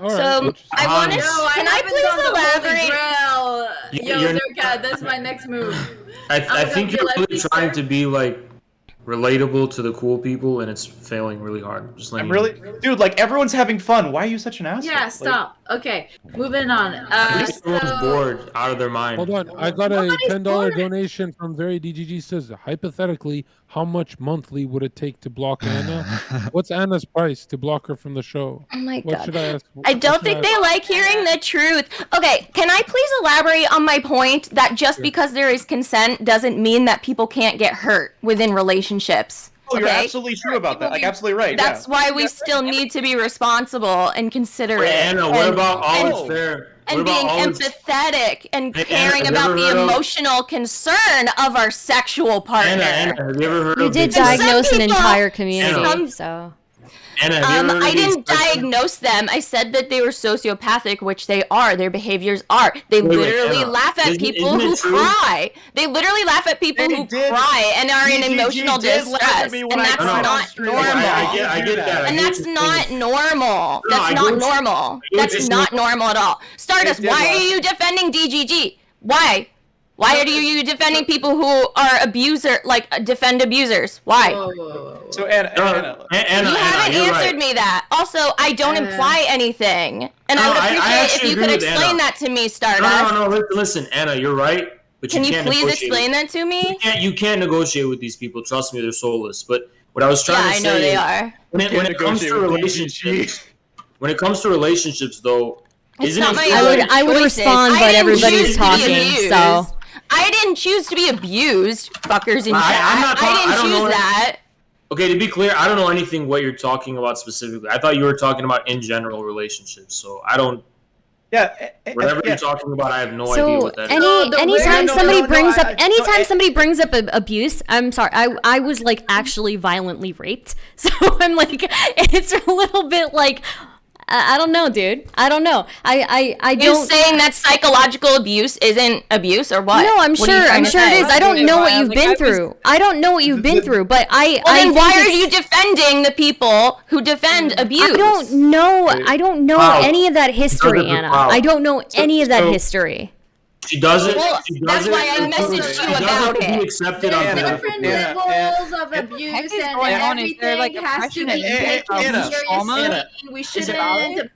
All So right. I want to. No, Can I please elaborate? Jonzherka, that's my next move. I think you're really sister. trying to be like relatable to the cool people, and it's failing really hard. Just like I'm really, dude. Like everyone's having fun. Why are you such an asshole? Yeah, stop. Okay, moving on. everyone's bored out of their mind. Hold on. I got a Nobody's $10 bored. donation from Very DGG. Says, hypothetically, how much monthly would it take to block Anna? What's Anna's price to block her from the show? Oh my What god. should I ask? I don't think they like hearing the truth. Okay, can I please elaborate on my point that just because there is consent doesn't mean that people can't get hurt within relationships? Oh, you're Okay? absolutely true about that. Like absolutely right. That's why we still need to be responsible and considerate. Wait, Anna, what and- about all and- is fair? and What about being all is- empathetic and Hey, caring Anna, have about you the ever heard of- emotional concern of our sexual partner. Anna, have you ever heard You of did Big Some diagnose an people- entire community, some- so. Anna, have you ever heard I of the didn't expression- diagnose them. I said that they were sociopathic, which they are. Their behaviors are. They Wait, literally Anna, laugh at people isn't it who true? cry. They literally laugh at people They who did. cry and are in DGG emotional did laugh at distress. me And when I that's cried on not stream. normal. I get that. And that's not normal. No, I That's get not what you- normal. I get what That's you're not saying. normal at all. Stardust, It did why are laugh. you defending DGG? Why? Why are you defending people who are defend abusers? Why? So Anna, Anna, You haven't you're answered right. me that. Also, I don't imply anything. And No, I would I appreciate if actually you agree could with explain Anna. that to me, Stardust. No, listen, Anna, you're right. But Can you can't please negotiate explain with- that to me? You can't negotiate with these people. Trust me, they're soulless. But what I was trying Yeah, to I say know they is, are. when it comes to negotiate with relationships, though, It's isn't not it my good- own I would choices. respond, I but didn't everybody's choose to be talking, abused. so. I didn't choose to be abused, fuckers in I'm chat. not I I didn't don't know choose that. Okay, to be clear, I don't know anything what you're talking about specifically. I thought you were talking about in general relationships. So I don't. Whatever you're talking about, I have no idea So what that is. anytime somebody brings up anytime somebody brings up abuse, I'm sorry, I was like actually violently raped, so I'm like, it's a little bit like, I don't know, dude. I don't know. I You don't. saying that psychological abuse isn't abuse or what? No, I'm What are you sure. trying I'm to sure it say? is. I don't know what you've Like, been I was- through. I don't know what you've been through, but I. Well, then think why are it's- you defending the people who defend abuse? I don't know. I don't know Wow. any of that history, Doesn't- Anna. wow. I don't know any of that so- history. She doesn't. Well, she that's doesn't- why I messaged she you doesn't about be it. accepted There's on Anna, different Anna, levels of What the abuse heck is and going on? everything Is there, like, a has to passion be and taken Anna, seriously. Anna. We Is it shouldn't valid?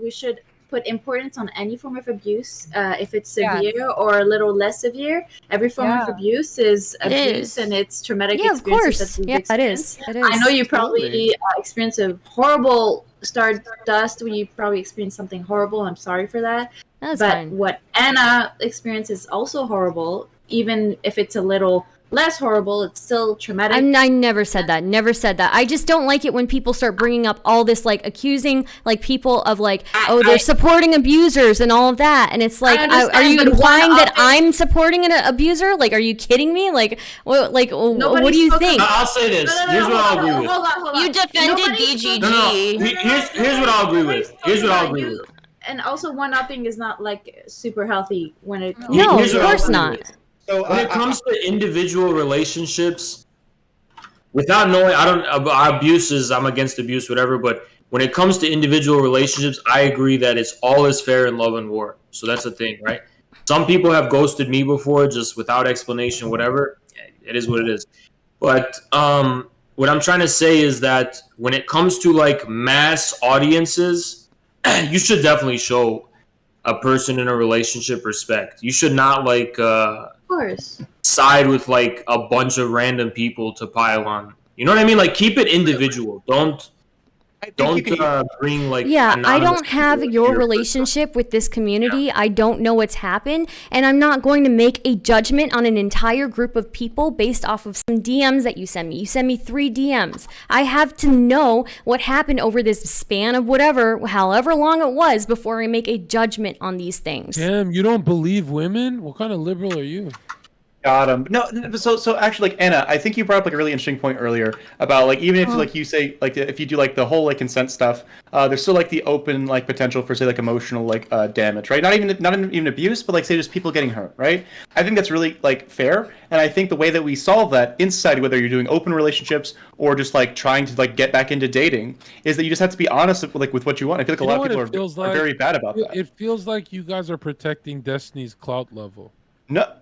we should put importance on any form of abuse, if it's severe or a little less severe. Every form of Yeah. abuse is It abuse, is. and it's traumatic Yeah, of experiences course. that we've Yeah, it experienced. is. It is. I know you Absolutely. probably experienced a horrible Stardust. You probably experienced something horrible. I'm sorry for that. That's But fine. what Anna experienced is also horrible. Even if it's a little less horrible, it's still traumatic. I never said that. Never said that. I just don't like it when people start bringing up all this, like accusing like people of like, oh, they're supporting abusers and all of that. And it's like, understand, are you but implying one that of it- I'm supporting an abuser? Like, are you kidding me? Like, what? Like, what do you spoke think? I'll say this. Here's what I'll agree with. Hold on. You defended Nobody DGG. spoke- No. Here's what I'll agree with. Here's what I'll agree with. And also, one-upping is not like super healthy when it. No, Here's of what I'll course agree not. with. When it comes to individual relationships, without knowing, I don't abuses. I'm against abuse, whatever. But when it comes to individual relationships, I agree that it's all is fair in love and war. So that's the thing, right? Some people have ghosted me before, just without explanation, whatever. It is what it is. But what I'm trying to say is that when it comes to like mass audiences, you should definitely show a person in a relationship respect. You should not like Of course. side with like a bunch of random people to pile on. You know what I mean? Like keep it individual. Don't bring like Yeah, I anonymous don't have people your into relationship with this community. I don't know what's happened, and I'm not going to make a judgment on an entire group of people based off of some DMs that you send me. You send me 3 DMs. I have to know what happened over this span of however long it was before I make a judgment on these things. Damn, you don't believe women? What kind of liberal are you? Got him. No, so actually, like Anna, I think you brought up like a really interesting point earlier about like even if like you say like if you do like the whole like consent stuff, there's still like the open like potential for say like emotional like damage, right? Not even abuse, but like say just people getting hurt, right? I think that's really like fair, and I think the way that we solve that in society, whether you're doing open relationships or just like trying to like get back into dating, is that you just have to be honest with what you want. I feel like a lot of people are very bad about that. It feels like you guys are protecting Destiny's clout level. No.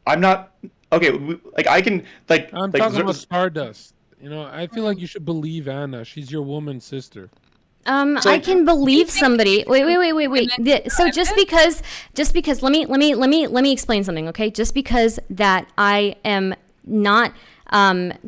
I'm not okay. Like I can like. I'm talking about Stardust. You know, I feel like you should believe Anna. She's your woman sister. I can believe somebody. Wait. So just because, let me explain something, okay? Just because that I am not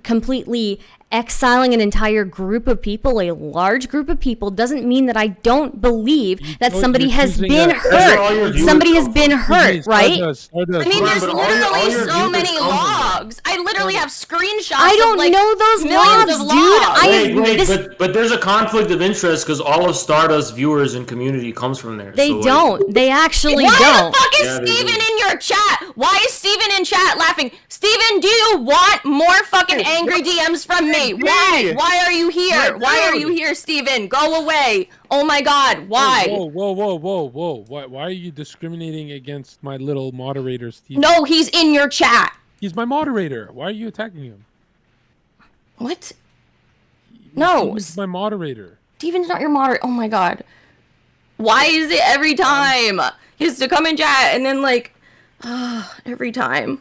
completely exiling an entire group of people, a large group of people, doesn't mean that I don't believe that somebody has been hurt. Somebody has been hurt, right? I mean, there's literally so many logs. I literally have screenshots. I don't know those logs, dude. But there's a conflict of interest because all of Stardust viewers and community comes from there. They don't. They actually don't. Why the fuck is Steven in your chat? Why is Steven in chat laughing? Steven, do you want more fucking angry DMs from me? Why? Why are you here? Why are you here, Steven? Go away. Oh my god, why? Whoa. Why are you discriminating against my little moderator, Steven? No, he's in your chat. He's my moderator. Why are you attacking him? What? No. He's my moderator. Steven's not your moderator. Oh my god. Why is it every time? He has to come in chat and then like, every time.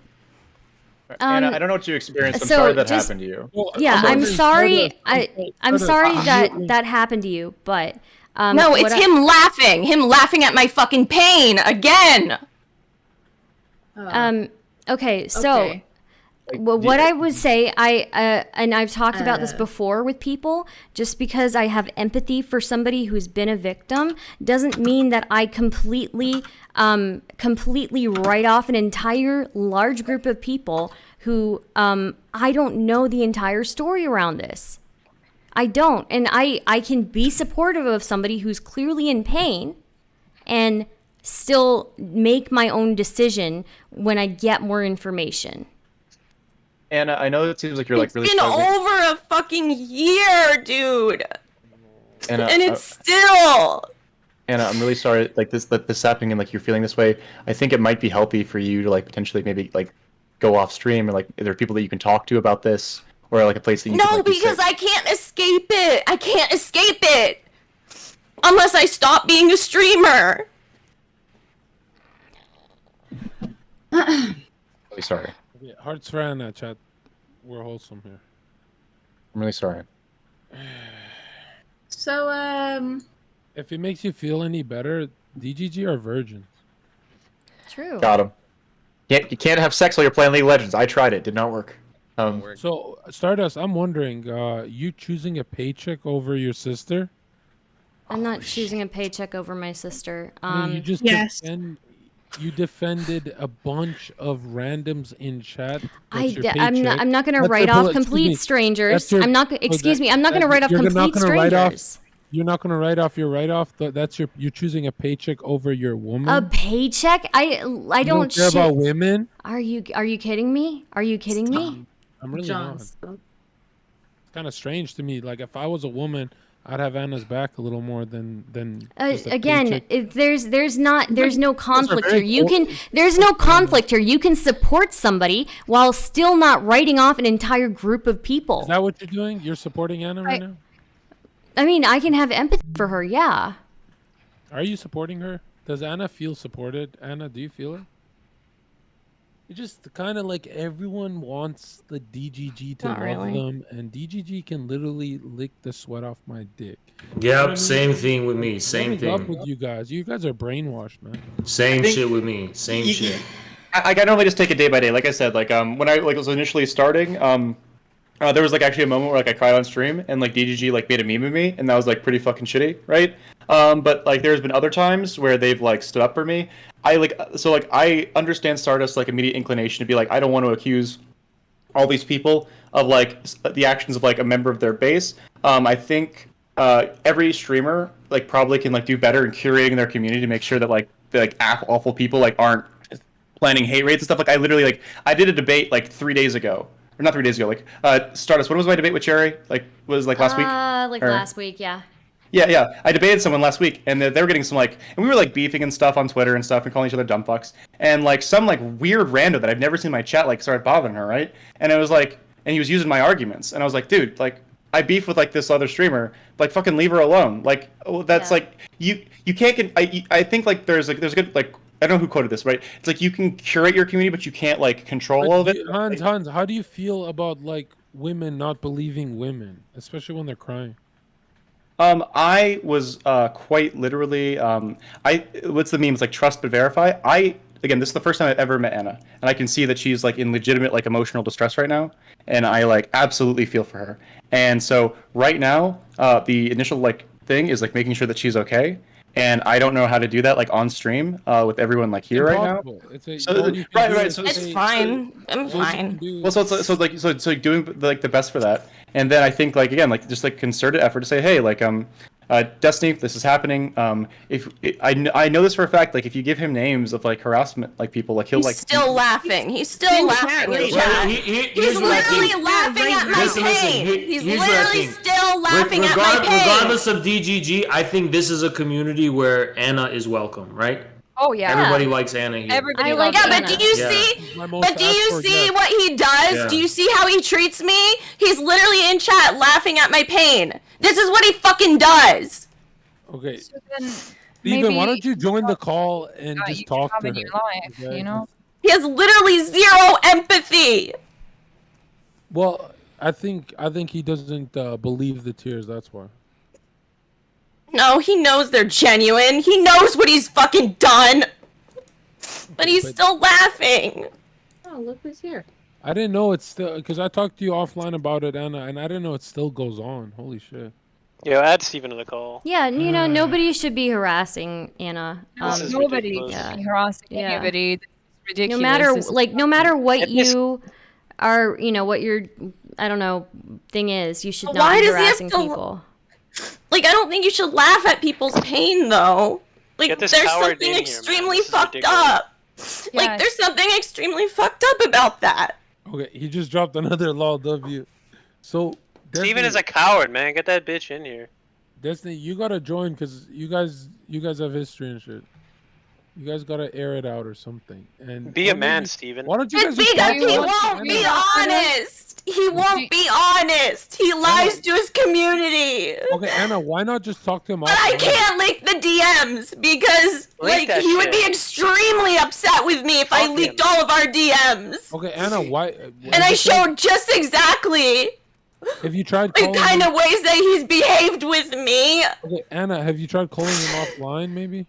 Anna, I don't know what you experienced. I'm sorry that happened to you. Well, yeah, I'm sorry. I'm sorry that happened to you, but no, it's him laughing. Him laughing at my fucking pain again. Okay, so what I would say, and I've talked about this before with people, just because I have empathy for somebody who's been a victim doesn't mean that I completely write off an entire large group of people who I don't know the entire story around this. I don't, and I can be supportive of somebody who's clearly in pain and still make my own decision when I get more information. Anna, I know it seems like you're like really. It's been over a fucking year, dude. Anna, and it's still. Anna, I'm really sorry. Like this happening, and like you're feeling this way. I think it might be healthy for you to like potentially maybe like go off stream, or like are there people that you can talk to about this, or like a place that you. No, because I can't escape it. I can't escape it unless I stop being a streamer. Really sorry. Yeah, hearts for Anna, chat. We're wholesome here. I'm really sorry. So, if it makes you feel any better, DGG are virgins. True. Got him. You can't have sex while you're playing League of Legends. I tried it. Did not work. So, Stardust, I'm wondering, you choosing a paycheck over your sister? I'm not choosing a paycheck over my sister. You just yes. You defended a bunch of randoms in chat. I'm not going to write off complete strangers. I'm not going to write off complete strangers. You're not going to write off your write-off. You're choosing a paycheck over your woman. A paycheck? I don't care about women. Are you kidding me? Are you kidding me? I'm really not. It's kind of strange to me. Like if I was a woman, I'd have Anna's back a little more than again. There's no conflict here. There's no conflict here. You can support somebody while still not writing off an entire group of people. Is that what you're doing? You're supporting Anna right now? I mean, I can have empathy for her. Yeah. Are you supporting her? Does Anna feel supported? Anna, do you feel it? It's just kind of like everyone wants the DGG to love them, and DGG can literally lick the sweat off my dick. Yep, same thing with me. Same thing. Up with you guys. You guys are brainwashed, man. Same shit with me. Same shit. I normally just take it day by day. Like I said, like when I was initially starting, there was like actually a moment where like I cried on stream, and like DGG like made a meme of me, and that was like pretty fucking shitty, right? But like there's been other times where they've like stood up for me. I understand Stardust's like immediate inclination to be like, I don't want to accuse all these people of like the actions of like a member of their base. I think every streamer like probably can like do better in curating their community to make sure that like awful people like aren't planning hate raids and stuff. Like I literally like I did a debate like 3 days ago, or not 3 days ago. Like Stardust. When was my debate with Cherry? Like was like last week? Last week, yeah. Yeah. I debated someone last week, and they were getting some like, and we were like beefing and stuff on Twitter and stuff, and calling each other dumb fucks. And like some like weird rando that I've never seen in my chat like started bothering her, right? And it was like, and he was using my arguments, and I was like, dude, like I beef with like this other streamer, like fucking leave her alone. Like that's like you can't get. I think like there's a good like. I don't know who quoted this, right? It's like you can curate your community, but you can't like control all of it. Hans, how do you feel about like women not believing women, especially when they're crying? I was quite literally. What's the meme? It's like trust but verify. Again, this is the first time I've ever met Anna, and I can see that she's like in legitimate like emotional distress right now, and I like absolutely feel for her. And so right now, the initial like thing is like making sure that she's okay. And I don't know how to do that like on stream with everyone like here right now. It's fine. I'm fine. Well, so doing like the best for that, and then I think like again like just like concerted effort to say, hey, like Destiny, this is happening. I know this for a fact. Like if you give him names of like harassment like people, like he'll like still laughing. He's still laughing in chat. He's literally laughing at my pain. He's literally still laughing at my pain. Regardless of DGG, I think this is a community where Anna is welcome, right? Oh yeah. Everybody likes Anna here. Everybody likes Anna. But do you see? But do you see what he does? Yeah. Do you see how he treats me? He's literally in chat laughing at my pain. This is what he fucking does. Okay. So then Steven, why don't you join the call and just talk to her? Your life, okay? you know? He has literally zero empathy. Well, I think he doesn't believe the tears. That's why. No, he knows they're genuine. He knows what he's fucking done. But he's still laughing. Oh, look who's here. I didn't know it's still, because I talked to you offline about it, Anna, and I didn't know it still goes on. Holy shit. Yo, add Steven to the call. Yeah, you know, nobody should be harassing Anna. Nobody should be harassing anybody. This is ridiculous. No matter what you are, you know, what your, I don't know, thing is, you should not be harassing people. Like, I don't think you should laugh at people's pain, though. Like, there's something here, extremely fucked up. Yeah. Like, there's something extremely fucked up about that. Okay, he just dropped another LOL W. So, Steven is a coward, man. Get that bitch in here. Destiny, you gotta join because you guys have history and shit. You guys gotta air it out or something. And be a man, Steven. Why don't you guys because he won't be honest. He won't be honest. He lies to his community. Okay, Anna, why not just talk to him? But I can't leak the DMs because like he would be extremely upset with me if I leaked all of our DMs. Okay, Anna, why? And I showed just exactly. Have you tried the kind of ways that he's behaved with me? Okay, Anna, have you tried calling him offline, maybe?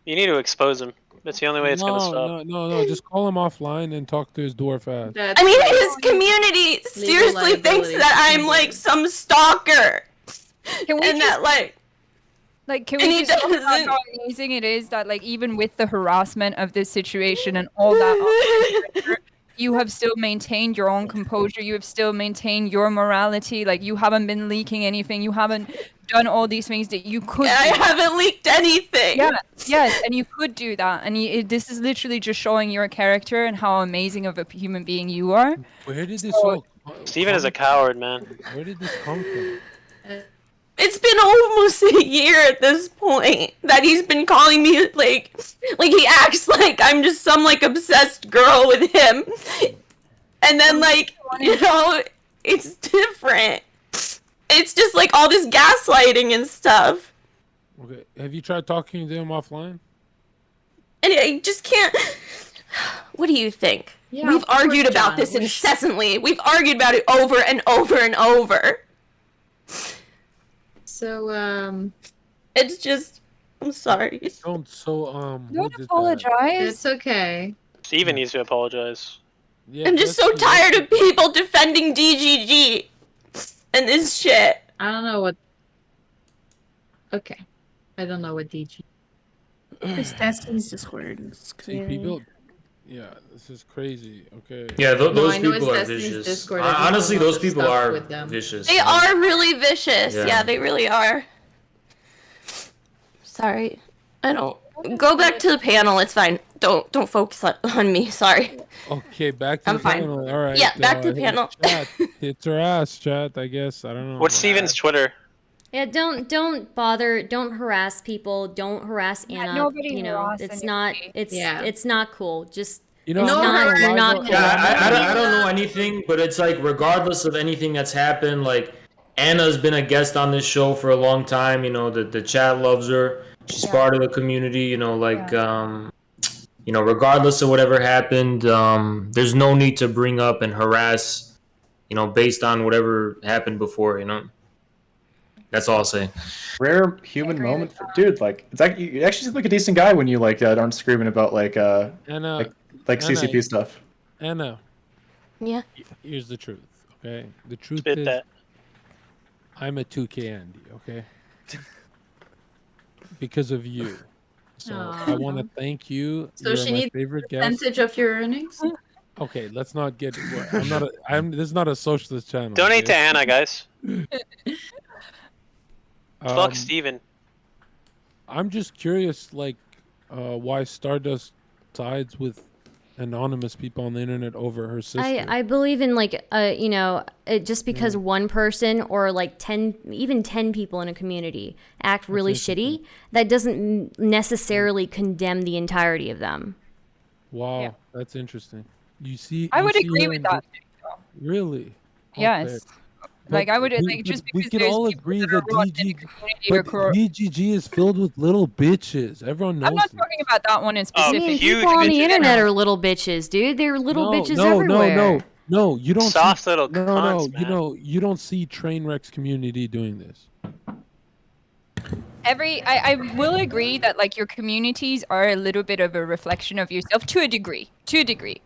You need to expose him. That's the only way it's gonna stop. No. Just call him offline and talk to his dwarf ass. I mean, his community seriously thinks that I'm like some stalker. Can we and that can we just talk about how amazing it is that like even with the harassment of this situation and all that, you have still maintained your own composure. You have still maintained your morality. Like you haven't been leaking anything. You haven't done all these things that you could. I haven't leaked anything. Yeah, yes, and you could do that. And this is literally just showing your character and how amazing of a human being you are. Where did this all? Steven is a coward, man. Where did this come from? It's been almost a year at this point that he's been calling me like he acts like I'm just some like obsessed girl with him. And then like, you know, it's different. It's just like all this gaslighting and stuff. Okay, have you tried talking to him offline? And I just can't. What do you think? Yeah, We've argued about this incessantly. We've argued about it over and over and over. So, it's just, I'm sorry. Don't apologize. It's okay. Steven needs to apologize. Yeah, I'm just so tired of people defending DGG and this shit. I don't know what. Okay. I don't know what DG. It's Destiny's Discord. See, people. Yeah, this is crazy. Okay. Yeah, those people are vicious. Honestly, those people are vicious. They are really vicious. Yeah, they really are. Sorry. I don't Go back to the panel. It's fine. Don't focus on me. Sorry. Okay, back to I'm the fine. panel. All right. Yeah, back to the hey, panel. Chat, it's her ass, chat. I guess I don't know. What's Steven's Twitter? Yeah, don't bother. Don't harass people. Don't harass Anna. nobody You know, harass it's not. anybody. It's not cool. Just You know, it's No, not. You're not cool. I don't know anything, but it's like regardless of anything that's happened, like Anna's been a guest on this show for a long time. You know, the chat loves her. She's part of the community. You know, like you know, regardless of whatever happened, there's no need to bring up and harass. You know, based on whatever happened before. You know, that's all I'll say. Rare human moment, dude. Like, it's actually you actually seem like a decent guy when you like aren't screaming about like Anna, like CCP Anna, stuff. Anna, Yeah. here's the truth. Okay, the truth Spit is, that. I'm a 2K Andy. Okay, because of you. So I want to thank you. So You're she my needs favorite guest. percentage of your earnings. Okay, let's not get. I'm not. This is not a socialist channel. Donate to okay? Anna, guys. Fuck Steven. I'm just curious, like, why Stardust sides with anonymous people on the internet over her sister. I believe in like you know, just because one person or like 10 people in a community act really shitty, that doesn't necessarily condemn the entirety of them. Wow, that's interesting. You see, I you would see agree her with in that. Really? Yes. Like I would like just because we can there's all people agree that are that rot in the community or DGG is filled with little bitches. Everyone knows. I'm not this. talking about that one in I specific. mean, huge people on the bitches. internet are little bitches, dude. They're little bitches no, everywhere. No, you don't. Soft see, little no, cunts, you man. know, you don't see Trainwreck's community doing this. I will agree that like your communities are a little bit of a reflection of yourself to a degree,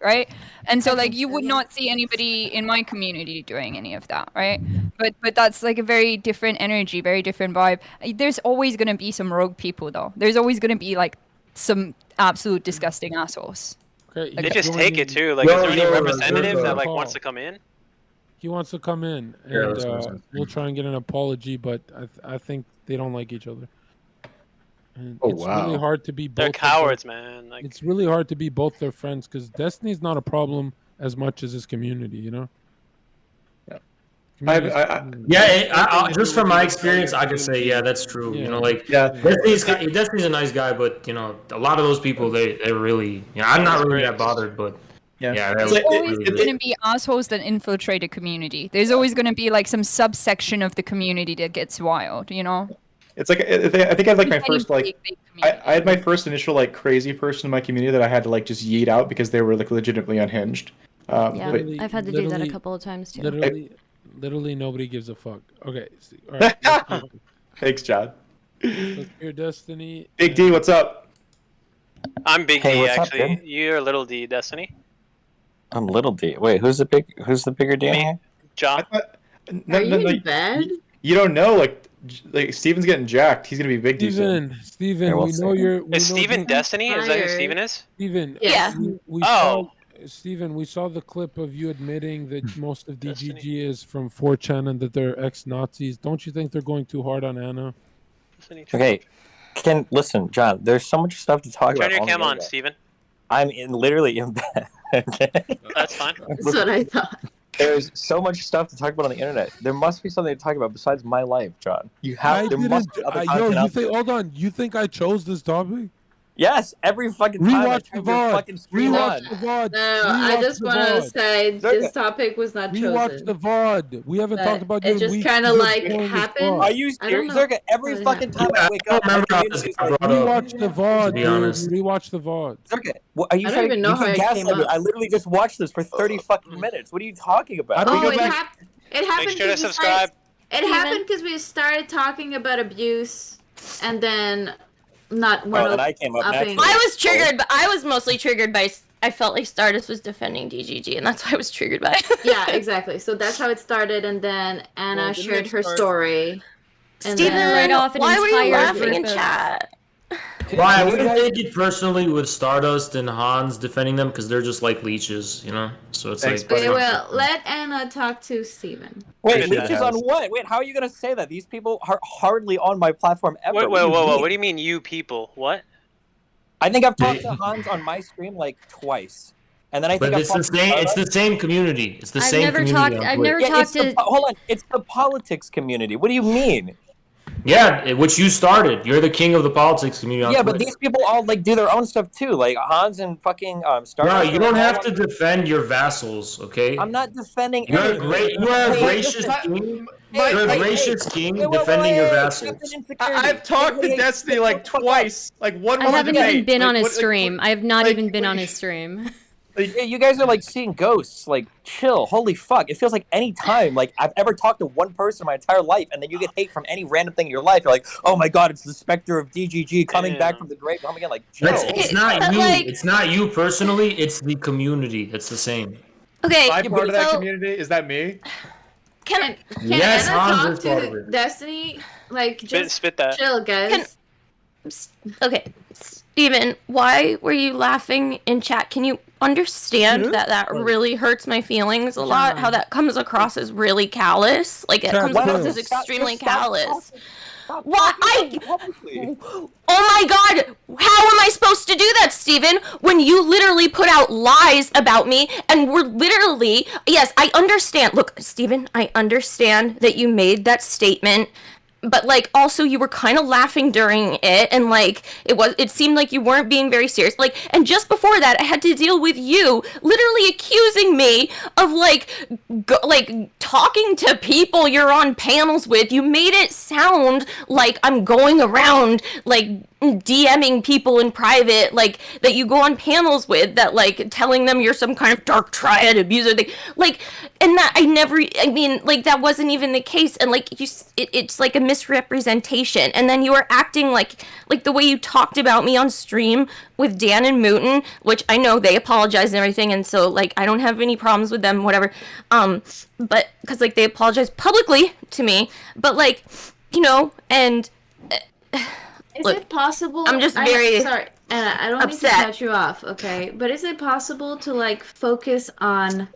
right? And so like you would not see anybody in my community doing any of that, right? But that's like a very different energy, very different vibe. There's always going to be some rogue people though. There's always going to be like some absolute disgusting assholes. Okay, They he's just take it joining- too. Like, is there any Yo, representative yo, that like yo. wants to come in? He wants to come in, Yeah, and that's what I was gonna say. we'll try and get an apology. But I think they don't like each other. And Oh, it's really wow. hard to be both. They're of them. cowards, man. Like, It's really hard to be both their friends because Destiny's not a problem as much as his community. You know. Yeah. Yeah, just from my experience, I could say, yeah, that's true. You know, like, Destiny's a nice guy, but you know, a lot of those people, they're really, you know, I'm not really that bothered, but yeah, There's always going to be assholes that infiltrate a community. There's always going to be like some subsection of the community that gets wild, you know? It's like I think I had like my first like I had my first initial like crazy person in my community that I had to like just yeet out because they were like legitimately unhinged. Yeah, but- I've had to do that a couple of times too. Literally nobody gives a fuck. Okay, all right. Thanks, John. Let's hear Destiny. Big D, what's up? I'm Big Hey, D, what's up, actually. dude? You're Little D, Destiny. I'm Little D. Wait, who's the bigger D? Me. John. No, Are you in like, bed? you don't know, like Steven's getting jacked. He's gonna be big D. soon. Steven, Yeah, we'll we know see. you're. Is Steven Destiny? Is that who Tired. Steven is? Steven. Yeah. We Oh. Steven, we saw the clip of you admitting that most of Destiny. DGG is from 4chan and that they're ex-Nazis. Don't you think they're going too hard on Anna? Okay, listen, John. There's so much stuff to talk about. Turn your on the cam on, internet. Steven. I'm literally in bed. Okay? That's fine. That's what I thought. There's so much stuff to talk about on the internet. There must be something to talk about besides my life, John. You have. There must be other content out there. Hold on. You think I chose this topic? Yes, every fucking time I Rewatch the turn your VOD. fucking screen Rewatch on. the VOD. No, I just want to say this topic was not Rewatch chosen. the VOD. We haven't But talked about it you. just We kinda, just like, joined this happened. VOD. Are you I don't serious? know Zerka, every how it fucking time I wake I up, don't remember my how community this is got like, brought up. Rewatch the VOD, To be dude. honest. Rewatch the VOD. Zerka, are you I don't trying? even You know how can it gaslight came me. up. I literally just watched this for 30 fucking minutes. What are you talking about? Oh, it back- happened. It happened. Make sure to 'cause we subscribe. It happened because we started talking about abuse, and then not one and I came up upping. next. I was triggered, but I was mostly triggered by. I felt like Stardust was defending DGG, and that's why I was triggered by it. Yeah, exactly. So that's how it started, and then Anna Well, didn't shared it her start- story. And Steven, then, Right off an why were you entire laughing in group of- chat? Well, I wouldn't take it personally with Stardust and Hans defending them because they're just like leeches, you know. So it's Thanks, like. okay, well, let Anna talk to Steven. Wait, Appreciate leeches it. on what? Wait, how are you gonna say that? These people are hardly on my platform ever. Wait, What do you whoa. mean? What do you mean, you people? What? I think I've talked to Hans on my stream like twice. And then I think but it's the same community. It's the same community. I've never talked to. Hold on, it's the politics community. What do you mean? Yeah, which you started. You're the king of the politics community. On yeah, Twitter. But these people all like do their own stuff too. Like Hans and fucking Stalker. No, you don't have to defend your vassals, okay? I'm not defending. You are a gracious king. You're a gracious king defending your vassals. I've talked to Destiny like twice. Like one. I haven't even been on his stream. I have not even been on his stream. Like, you guys are like seeing ghosts. Like, chill. Holy fuck! It feels like any time like I've ever talked to one person in my entire life, and then you get hate from any random thing in your life. You're like, oh my god, it's the specter of DGG coming back from the grave. Come again, like, chill. It's not you. It's not you personally. It's the community. It's the same. Okay, am I part of that community? Is that me? Can yes, Anna Hans talk is part of to it. Destiny? Like, just spit that. chill, guys. Okay, Steven, why were you laughing in chat? Can you understand that really hurts my feelings a lot? How that comes across as really callous? Like, it comes across as extremely callous. What? Oh my god! How am I supposed to do that, Steven? When you literally put out lies about me and we're literally... Yes, I understand. Look, Steven, I understand that you made that statement, but like also you were kind of laughing during it, and like it seemed like you weren't being very serious. Like, and just before that I had to deal with you literally accusing me of like talking to people you're on panels with. You made it sound like I'm going around like DMing people in private, like that you go on panels with, that like telling them you're some kind of dark triad abuser thing, like, and that I mean, like, that wasn't even the case, and like it's like a misrepresentation. And then you were acting like the way you talked about me on stream with Dan and Mooten, which I know they apologized and everything, and so like I don't have any problems with them, whatever, but because like they apologized publicly to me, but like, you know, and Is look, it possible? I'm just very sorry, Anna, I don't upset. mean to cut you off, okay? But is it possible to like focus on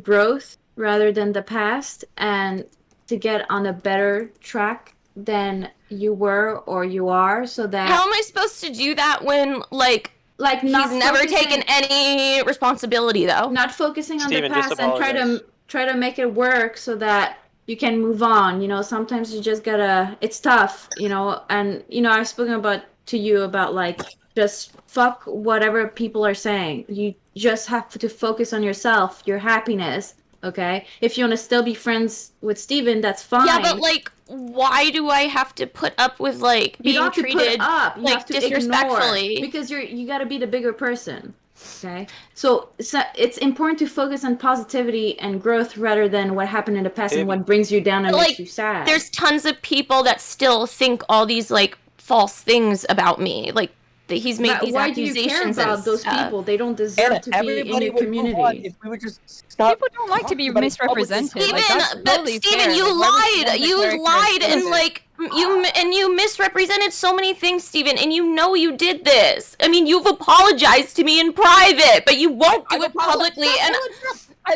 growth rather than the past, and to get on a better track than you were or you are, so that... How am I supposed to do that when like not he's never taken any responsibility, though? Not focusing on Steven, the past and try to make it work so that you can move on. You know, sometimes you just gotta... It's tough, you know, and, you know, I've spoken to you about, like, just fuck whatever people are saying. You just have to focus on yourself, your happiness, okay? If you want to still be friends with Steven, that's fine. Yeah, but, like, why do I have to put up with, like, being treated, you like, have to disrespectfully? Ignore, because you gotta be the bigger person. Okay, so it's important to focus on positivity and growth rather than what happened in the past and what brings you down and makes you sad. There's tons of people that still think all these like false things about me, like that he's made these accusations. Why do you care about those people? They don't deserve to be in your community. If we would just stop. People don't like to be misrepresented. Steven, you lied. You lied and like. You misrepresented so many things, Steven, and you know you did this. I mean, you've apologized to me in private, but you won't do it publicly.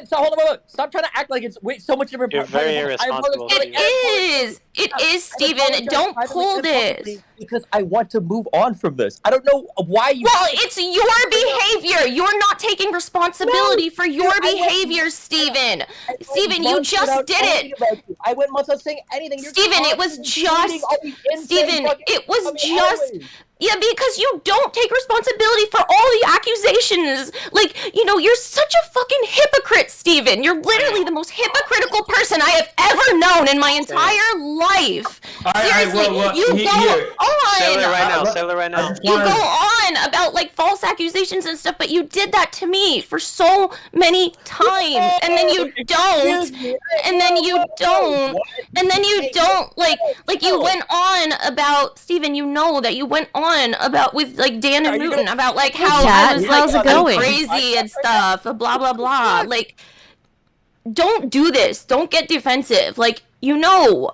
So hold on. Stop trying to act like it's so much different. You're very irresponsible. It is, Steven. Don't pull this. Because I want to move on from this. I don't know why you... Well, it's your behavior. You're not taking responsibility for your behavior, Steven. Steven, you just did it. I went months without saying anything. Steven, it was just... Steven, it was just... Yeah, because you don't take responsibility for all the accusations. Like, you know, you're such a fucking hypocrite, Steven. You're literally the most hypocritical person I have ever known in my entire life. Seriously, you go on. Say it right now. You go on about, like, false accusations and stuff, but you did that to me for so many times. And then you don't. And then you don't. And then you don't. Like you went on about, Steven, you know that you went on about with like Dan and Mooten about like how I was like crazy and stuff, blah blah blah. Like, don't do this. Don't get defensive. Like, you know,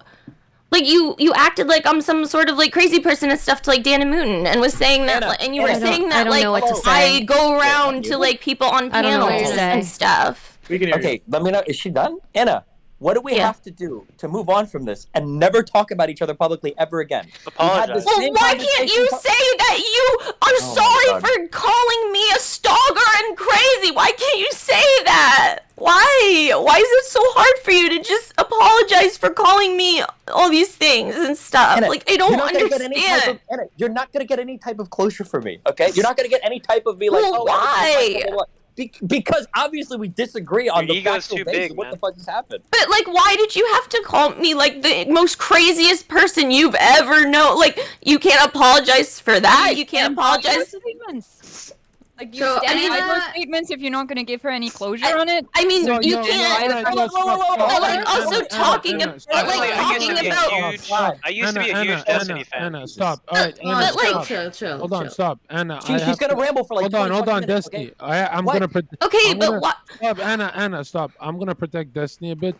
like you acted like I'm some sort of like crazy person and stuff to like Dan and Mooten, and was saying that, and you were saying that like I go around to like people on panels and stuff. Okay, let me know. Is she done, Anna? What do we have to do to move on from this and never talk about each other publicly ever again? Apologize. Well, why can't you say that you are sorry for calling me a stalker and crazy? Why can't you say that? Why? Why is it so hard for you to just apologize for calling me all these things and stuff? Anna, like, I don't understand. Anna, you're not going to get any type of closure from me, okay? You're not going to get any type of me like, well, why? Because obviously we disagree on the factual basis of what the fuck just happened. But like, why did you have to call me like the most craziest person you've ever known? Like, you can't apologize for that. You can't apologize. Like, you stand by those statements if you're not going to give her any closure on it. I mean, you can't. Like, also talking about, I used to be a huge Destiny fan. Anna, stop. All right, Anna, chill. Hold on, stop. Anna, she's gonna ramble for like. Hold on, Destiny. Okay? I'm gonna protect. Okay, but what? Stop, Anna, stop. I'm gonna protect Destiny a bit.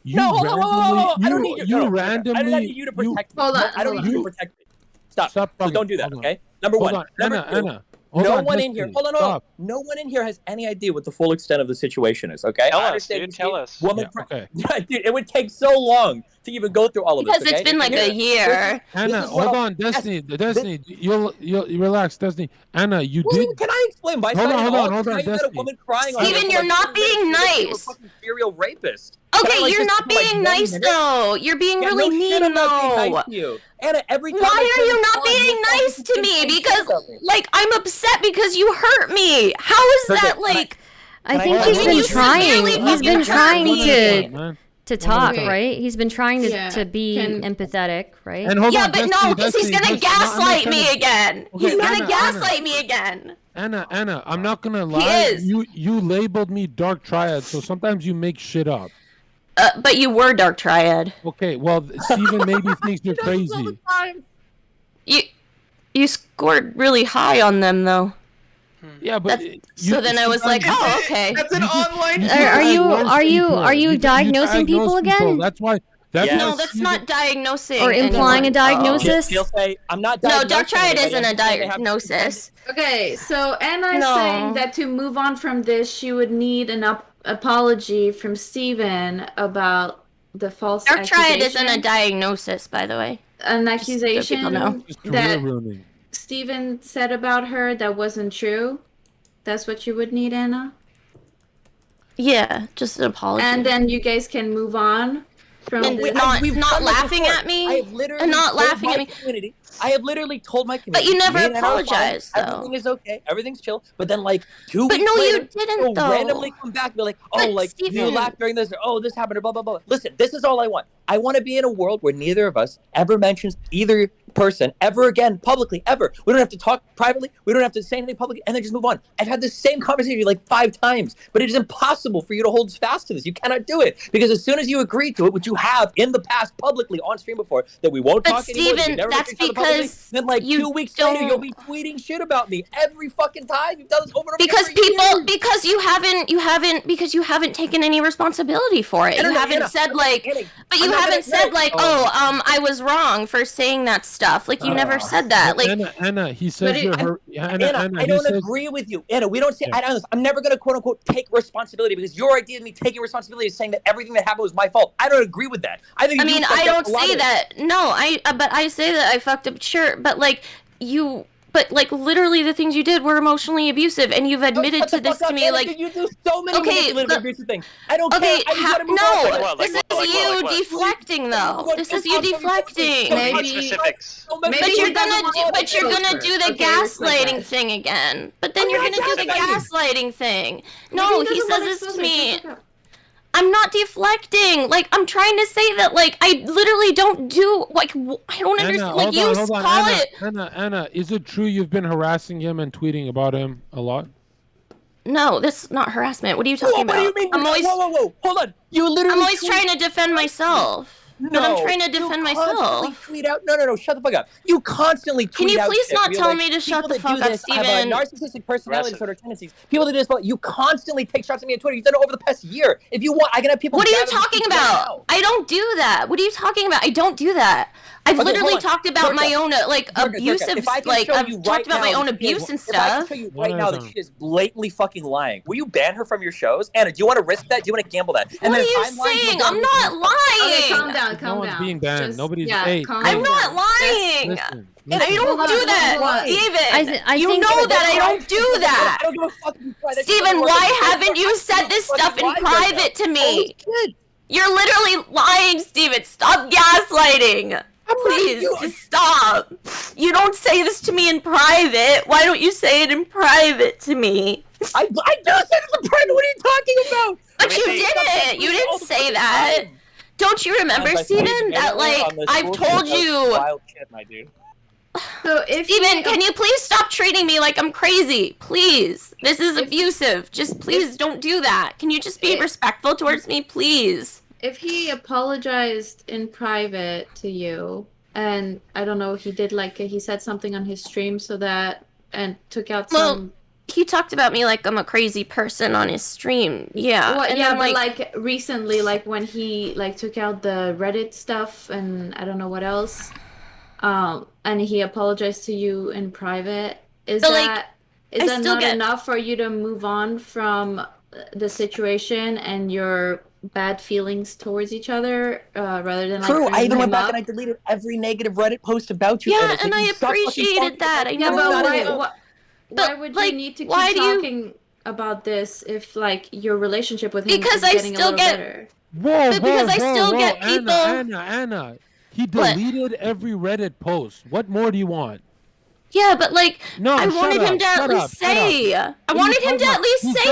No, hold on. I don't need you. I don't need you to protect me. Hold on. I don't need you to protect me. Stop. So don't do that, okay? Number one. Anna. No one in here. Hold on. No one in here has any idea what the full extent of the situation is. Okay. Tell us, dude. Tell us. Okay. Dude, it would take so long to even go through all of this. Because it's been like a year. Anna, hold on, Destiny. You'll relax, Destiny. Anna, you did. Can I explain by hold on, Destiny. Steven, you're not being nice. You're a serial rapist. Okay, you're not being nice though. You're being really mean though. Anna, every time why are you not being nice to me? Because, like, I'm upset because you hurt me. How is that, like... I think he's been trying. He's been trying to talk, right? He's been trying to be empathetic, right? And hold on, but Destiny, no, because he's gonna gaslight me again. He's gonna gaslight me again. Anna, I'm not gonna lie. You labeled me Dark Triad, so sometimes you make shit up. But you were Dark Triad. Okay, well, Steven maybe thinks you're crazy. You scored really high on them, though. Yeah, but so then I was like, oh, okay. That's an online. Are you diagnosing people again? That's why. No, that's not diagnosing. Or implying a diagnosis. She'll say, I'm not diagnosing. No, Dark Triad isn't a diagnosis. Okay, so Anna's saying that to move on from this, she would need an apology from Steven about the false Dark accusation. Triad isn't a diagnosis, by the way. An accusation that Steven said about her that wasn't true. That's what you would need, Anna? Yeah, just an apology. And then you guys can move on from not laughing at me. And not laughing at me. Community. I have literally told my community. But you never apologized, though. Everything is okay. Everything's chill. But then, like, 2 weeks later, you didn't, though. Randomly come back and be like, oh, like, you laughed during this, or oh, this happened, or blah, blah, blah. Listen, this is all I want. I want to be in a world where neither of us ever mentions either person ever again publicly, ever. We don't have to talk privately. We don't have to say anything publicly, and then just move on. I've had this same conversation like 5 times, but it is impossible for you to hold fast to this. You cannot do it, because as soon as you agree to it, which you have in the past publicly on stream before, that we won't talk anymore. Steven, that's because then like 2 weeks later, you'll be tweeting shit about me every fucking time. You've done this over and over. Because you haven't taken any responsibility for it. You haven't said like, but you haven't said like, I was wrong for saying that stuff. Like you never said that. Like Anna, he says Anna, I don't agree with you. Anna, we don't say. I'm never gonna quote unquote take responsibility, because your idea of me taking responsibility is saying that everything that happened was my fault. I don't agree with that. I don't say that. No, but I say that I fucked up. Sure, but like literally the things you did were emotionally abusive, and you've admitted to this to me. Anna, like you do so many manipulative abusive things. I don't care. This is you deflecting, though. This is you deflecting. But you're gonna do the gaslighting thing again. But then you're gonna do the gaslighting thing. No, he says this to me. I'm not deflecting. Like, I'm trying to say that, like, I literally don't do, like, I don't understand. Like, you call it. Anna, is it true you've been harassing him and tweeting about him a lot? No, that's not harassment. What are you talking about? What do you mean? Whoa. Hold on. You literally. I'm always trying to defend myself. But I'm trying to defend myself. Tweet out. No, shut the fuck up. You constantly tweet out. Can you please not tell me to shut the fuck up, Steven? Have narcissistic personality disorder tendencies. People that do this, you constantly take shots at me on Twitter. You've done it over the past year. If you want, I can have people. What are you talking about? I don't do that. What are you talking about? I don't do that. I've literally talked about my own abusive, I've talked about my own abuse and stuff. If I can show you right now that she is blatantly fucking lying, will you ban her from your shows? Anna, do you want to risk that? Do you want to gamble that? And what are you saying? I'm not lying. Okay, calm down. No one's being banned. Nobody's. I'm not lying. I don't do that, Steven. You know that I don't do that. I don't give a fuck. Steven, why haven't you said this stuff in private to me? You're literally lying, Steven. Stop gaslighting. Please, just stop. You don't say this to me in private. Why don't you say it in private to me? I do say this in private. What are you talking about? But you didn't. You didn't say that. Don't you remember, Steven, that I've told you. Wild shit, my dude. So if Steven, can you please stop treating me like I'm crazy? Please. This is abusive. Just please don't do that. Can you just be respectful towards me, please? If he apologized in private to you, and I don't know, he did he said something on his stream and took out some... he talked about me like I'm a crazy person on his stream. Yeah. Well, yeah, but recently, when he took out the Reddit stuff and I don't know what else, and he apologized to you in private, is that not enough for you to move on from the situation and your bad feelings towards each other, rather than True, I even went back and I deleted every negative Reddit post about you. Yeah, and I appreciated that. I know. Why would you need to keep talking about this if your relationship with him is getting a little better? Because I still get people. Anna, he deleted every Reddit post. What more do you want? Yeah, but I wanted him to at least say. I wanted him to at least say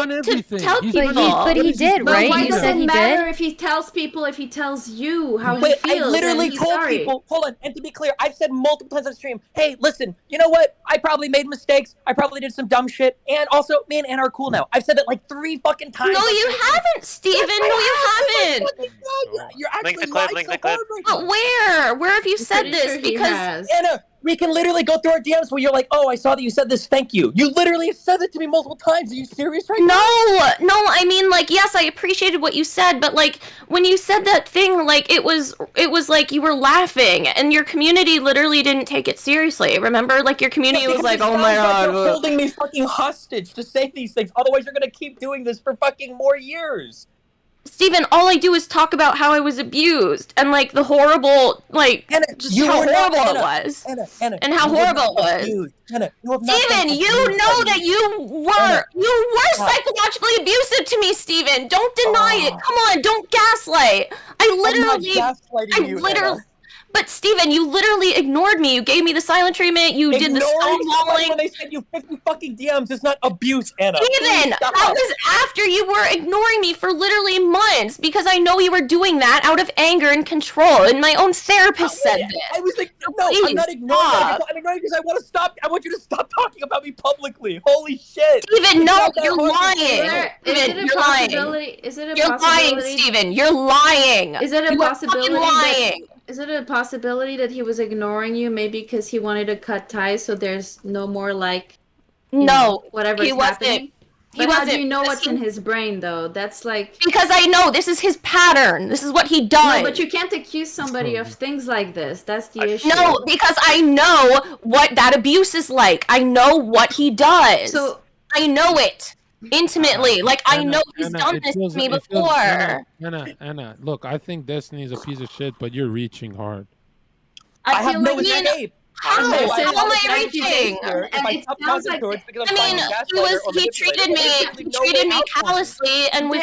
to tell people. But he did, right? Why You does said it he matter did. if he tells people, if he tells you how he Wait, feels? I literally told people. Hold on, and to be clear, I've said multiple times on stream, hey, listen, you know what? I probably made mistakes. I probably did some dumb shit, and also, me and Anna are cool now. I've said that 3 fucking times. No, you haven't, Steven. No, you haven't. You're actually Link the clip. But where have you said this? Because Anna, we can literally go through our DMs where you're like, oh, I saw that you said this, thank you. You literally said it to me multiple times. Are you serious right now? No, I mean, yes, I appreciated what you said, but when you said that thing, it was like you were laughing, and your community literally didn't take it seriously. Remember, your community was like, oh my god, you're holding me fucking hostage to say these things. Otherwise, you're gonna keep doing this for fucking more years. Steven, all I do is talk about how I was abused and the horrible, just how horrible it was. And how horrible it was. Steven, you know that you were psychologically abusive to me, Steven. Don't deny it. Come on, don't gaslight. But Steven, you literally ignored me. You gave me the silent treatment. You did the stonewalling. When they send you 50 fucking DMs, it's not abuse, Anna. Steven, that was after you were ignoring me for literally months because I know you were doing that out of anger and control. And my own therapist said this. I was like, no, I'm not ignoring you. I'm ignoring you because I want to stop. I want you to stop talking about me publicly. Holy shit. Steven, no, you're lying. Steven, you're lying. Is it a possibility? You're lying, Steven. You're lying. Is it a possibility? Is it a possibility that he was ignoring you, maybe because he wanted to cut ties, so there's no more whatever's happening? How do you know what's in his brain, though? That's because I know this is his pattern. This is what he does. No, but you can't accuse somebody of things like this. That's the issue. No, because I know what that abuse is like. I know what he does. So I know it. Intimately, I know he's done this to me before. Anna, look, I think Destiny's a piece of shit, but you're reaching hard. I have no escape. How am I reaching? He treated me callously and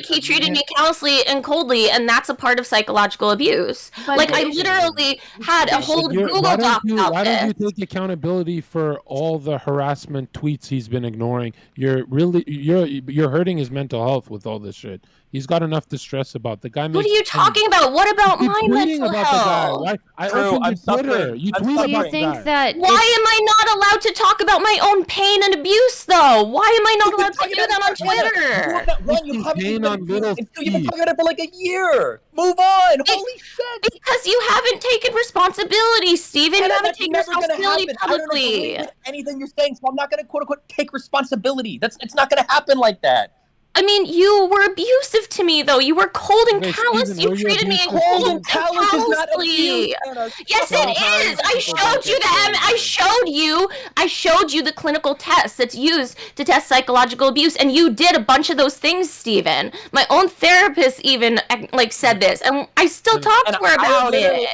he treated me callously and coldly, and that's a part of psychological abuse. I literally had a whole Google Doc about Why don't you take accountability for all the harassment tweets he's been ignoring? You're hurting his mental health with all this shit. He's got enough to stress about. The guy. What are you talking about? What about my mental health? I opened Twitter. You tweet about that. Why am I not allowed to talk about my own pain and abuse, though? Why am I not allowed to do that on Twitter? You've been talking about it for a year. Move on. Holy shit. Because you haven't taken responsibility, Steven. You haven't taken responsibility publicly. I don't know anything you're saying, so I'm not going to quote unquote take responsibility. It's not going to happen like that. I mean, you were abusive to me, though. You were cold and callous. Steven, You treated me cold and callously. Yes, it is. I showed you I showed you the clinical test that's used to test psychological abuse, and you did a bunch of those things, Steven. My own therapist even like said this, and I still talk to her about it.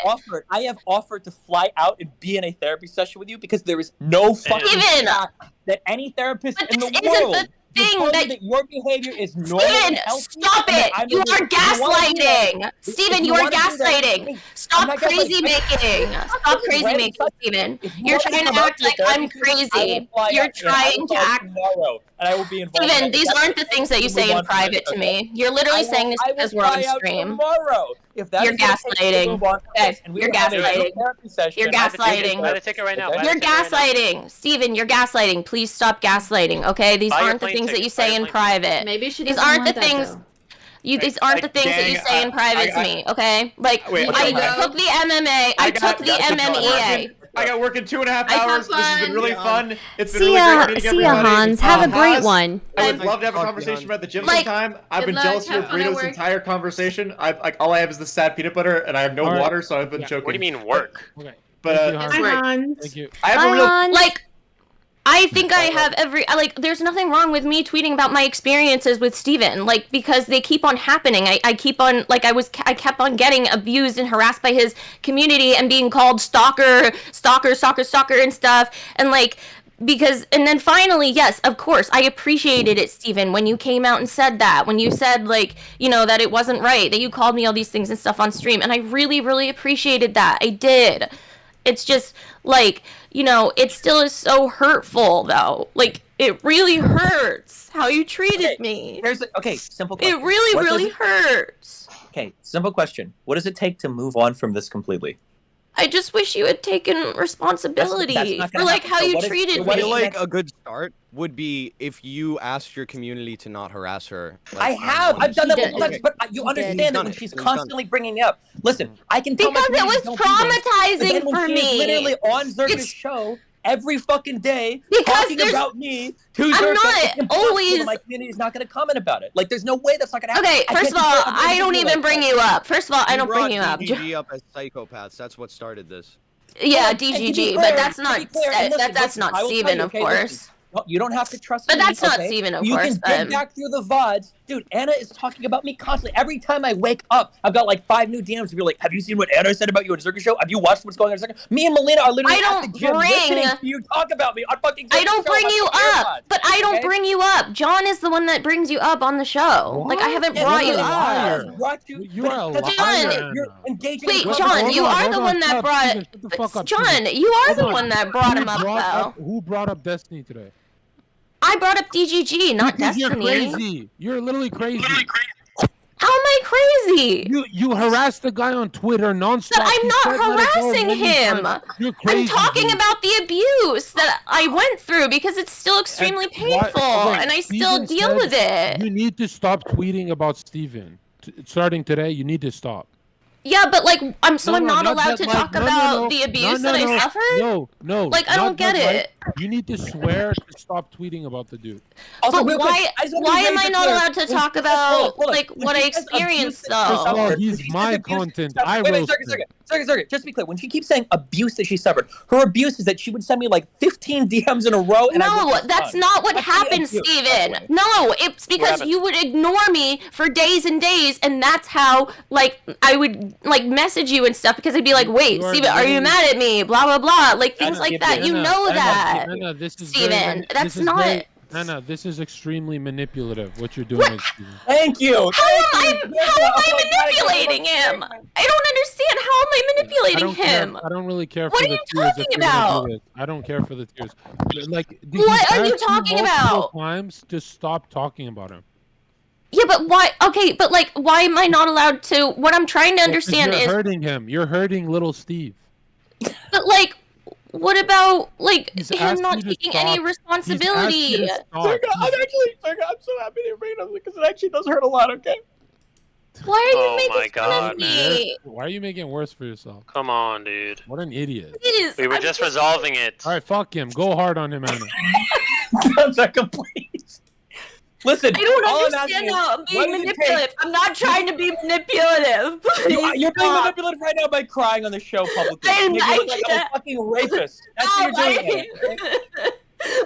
I have offered to fly out and be in a therapy session with you because there is no fucking fact that any therapist in the world that your behavior is normal. Steven, stop it! You are gaslighting! Steven, you are gaslighting! Stop crazy making! Stop crazy making, Steven! You're trying to act like I'm crazy. You're trying to act... Steven, these aren't the things that you say in private to me. You're literally saying this because we're on stream. You're gaslighting. Okay, you're gaslighting. You're gaslighting. You're gaslighting. Steven, you're gaslighting. Please stop gaslighting, okay? These aren't the things that you say in private. Maybe she These doesn't aren't the want that, things... though. These aren't the things that you say in private to me, okay? Like, I took the MMA, I took the MMEA. I got work in 2.5 hours. This has been really fun. It's been See really ya, great meeting see ya, everybody. Hans. Have a great Hans, one. I would love to have a conversation about the gym sometime. I've been jealous of your burritos entire conversation. All I have is the sad peanut butter, and I have no water, so I've been choking. What do you mean work? Okay. But Thank you. I have a real like. I think I have there's nothing wrong with me tweeting about my experiences with Steven, like, because they keep on happening. I keep on, like, I kept on getting abused and harassed by his community and being called stalker and stuff. And, like, and then finally, yes, of course, I appreciated it, Steven, when you came out and said that, when you said, like, you know, that it wasn't right, that you called me all these things and stuff on stream. And I really, really appreciated that. I did. It's just, like, you know, it still is so hurtful, though. Like, it really hurts how you treated me. Simple question. It really, really hurts. Okay, simple question. What does it take to move on from this completely? I just wish you had taken responsibility for, like, how you treated me. I feel like a good start would be if you asked your community to not harass her. I have. I've done that multiple times, but you understand that when she's constantly bringing it up. Listen, I can tell because it was traumatizing for me. Literally on Zerka's show every fucking day because talking about me to Zerka. I'm not always. My community is not going to comment about it. Like, there's no way that's not going to happen. Okay, first of all, I don't even bring you up. First of all, I don't bring you up. DGG up as psychopaths. That's what started this. Yeah, DGG, but that's not Steven, of course. No, you don't have to trust me. But that's not Steven, of course. You can dig back through the VODs. Dude, Anna is talking about me constantly. Every time I wake up, I've got like 5 new DMs to be like, have you seen what Anna said about you on Zerka show? Have you watched what's going on in Zerka? Me and Melina are literally at the gym listening to you talk about me on fucking Zerka. I don't bring you up, but I don't bring you up. John is the one that brings you up on the show. What? Like, I haven't brought you up. You are a liar. John, wait, John, you are the one that brought... John, you are the one that brought him up, though. Who brought up Destiny today? I brought up DGG, not because Destiny. You're crazy. You're literally crazy. How am I crazy? You harassed the guy on Twitter nonstop. But I'm not harassing him. You're crazy, I'm talking about the abuse that I went through because it's still extremely painful, and I still deal with it. You need to stop tweeting about Steven. Starting today, you need to stop. Yeah, but like, I'm not allowed to talk about the abuse that I suffered? No. Like, I don't get it. You need to swear to stop tweeting about the dude. Also, but why am I not allowed to talk about, like, what I experienced, though? Oh, he's my content. I wrote Zerka, just to be clear, when she keeps saying abuse that she suffered, her abuse is that she would send me like 15 DMs in a row. And no, that's not what happened, Steven. No, it's because you would ignore me for days and days, and that's how, like, I would, like, message you and stuff, because I'd be like, wait, Steven, are you mad at me? Blah, blah, blah. Like, things like that. You know that, Steven. That's not... Anna, this is extremely manipulative, what you're doing. Thank you. How am I manipulating him? I don't understand. How am I manipulating him? I don't really care for what the tears. What are you talking about? I don't care for the tears. Like, what are you talking about? Times to stop talking about him. Yeah, but why? Okay, but like, why am I not allowed to? What I'm trying to understand is... You're hurting him. You're hurting little Steve. But like... What about, like, him not taking any responsibility? Zerka, I'm so happy to bring it up because it actually does hurt a lot, okay? Why are you making fun of me? Why are you making it worse for yourself? Come on, dude. What an idiot. We were just resolving it. Alright, fuck him. Go hard on him, Anna. Zerka, please. Listen, I don't all I'm understand asking how I'm is, being what does it manipulative. take- I'm not trying to be manipulative. Please You're being stop. manipulative right now by crying on the show publicly. I Making it look like I'm a can't. fucking rapist. That's what you're doing. Anna.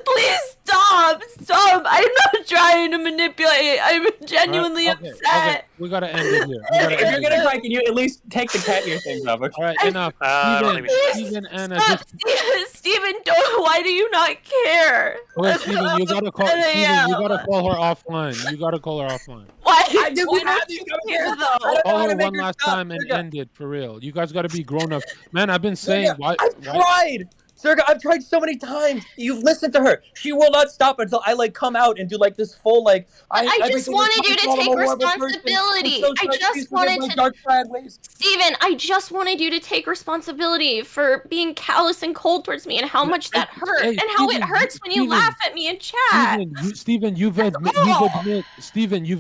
Please stop. Stop. I'm not trying to manipulate. I'm genuinely Okay, upset. we gotta end it here. If you're gonna cry, can you at least take the cat ear things off? Okay? All right, enough. I don't think we should. Steven, Anna, Stop, just Steven, why do you not care? okay, Steven, you gotta call. Steven, you gotta call her offline. You gotta call her offline. Why? I just Why want to have don't these you conversations. care though? Call her to make one her last stop. time and Zerka, end it for real. You guys gotta be grown up. Man, I've been saying why. I've tried. Zerka, I've tried so many times. You've listened to her. She will not stop until I like come out and do like this full like. I just wanted you to take responsibility. I just wanted to. Dark side ways. Steven, I just wanted you to take responsibility for being callous and cold towards me and how much that hurt Hey, and how it Steven, hurts when you Steven, laugh at me in chat. Steven, you've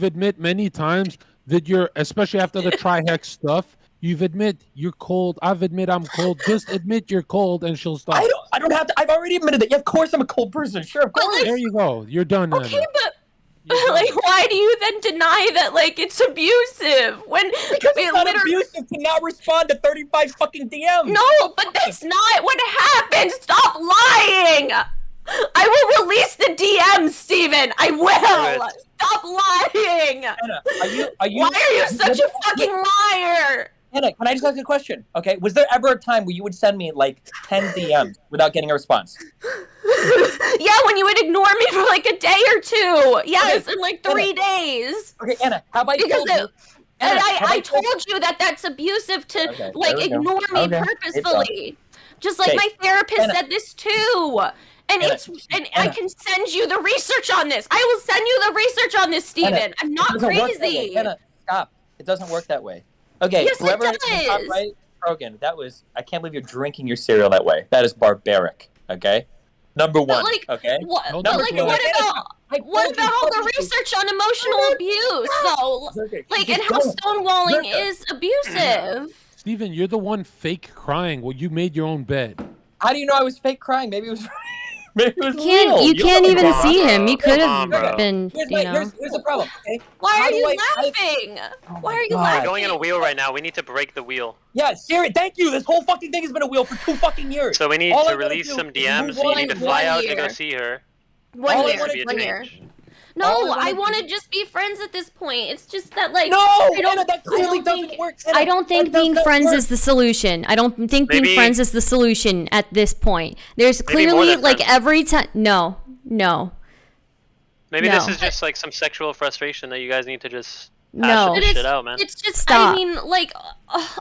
admit many times that you're, especially after the Trihex stuff, you've admit you're cold. I've admit I'm cold. Just admit you're cold and she'll stop. I don't have to. I've already admitted that. Yeah, of course I'm a cold person. Sure, of course. There you go. You're done. Okay, Anna. but like, why do you then deny that like it's abusive when Because it's not abusive to not respond to 35 fucking DMs. No, but that's not what happened. Stop lying. I will release the DMs, Steven. I will. Stop lying. Anna, are you? Why are you such a fucking liar? Anna, can I just ask you a question? Okay, was there ever a time where you would send me like 10 DMs without getting a response? Yeah, when you would ignore me for like a day or two. Yes, Okay, in like 3 days. Okay, Anna, have I told you? And Anna, I told you that that's abusive to like ignore me purposefully. Just like my therapist Anna. said this too. And Anna, I can send you the research on this. I will send you the research on this, Steven. Anna, I'm not it doesn't work that way. crazy. Anna, stop. It doesn't work that way. Okay, Yes, whoever it has the top does. right, Krogan, I can't believe you're drinking your cereal that way. That is barbaric, okay? Number one, like, okay? What, Number but like, two, what I about told you all the publicly- research on emotional abuse, though? Zerka, Like, just and how don't. stonewalling Zerka. is abusive. Steven, you're the one fake crying. Well, you made your own bed. How do you know I was fake crying? Maybe it was maybe it was You real. can't even know. see him. You could Come on, have bro. been, Here's you know. here's the problem, okay? Why How are do you I- laughing? Why are you God. laughing? We're going in a wheel right now. We need to break the wheel. Yeah, Siri, thank you. This whole fucking thing has been a wheel for 2 fucking years. So we need All I to wanna release do some is DMs. move So you on need to in fly 1 out to year. go see her. One All I year. wanna Be a 1 year. change. No, All I I wanna want do- to just be friends at this point. It's just that, like, No, I don't, Anna, that clearly I don't doesn't think, work. Anna, I don't think that does being not friends work. is the solution. I don't think being Maybe- friends is the solution at this point. There's Maybe more clearly than like friends. every time. No. Maybe No. this is just like some sexual frustration that you guys need to just No. hash But this shit out, man. It's just, Stop. I mean, like,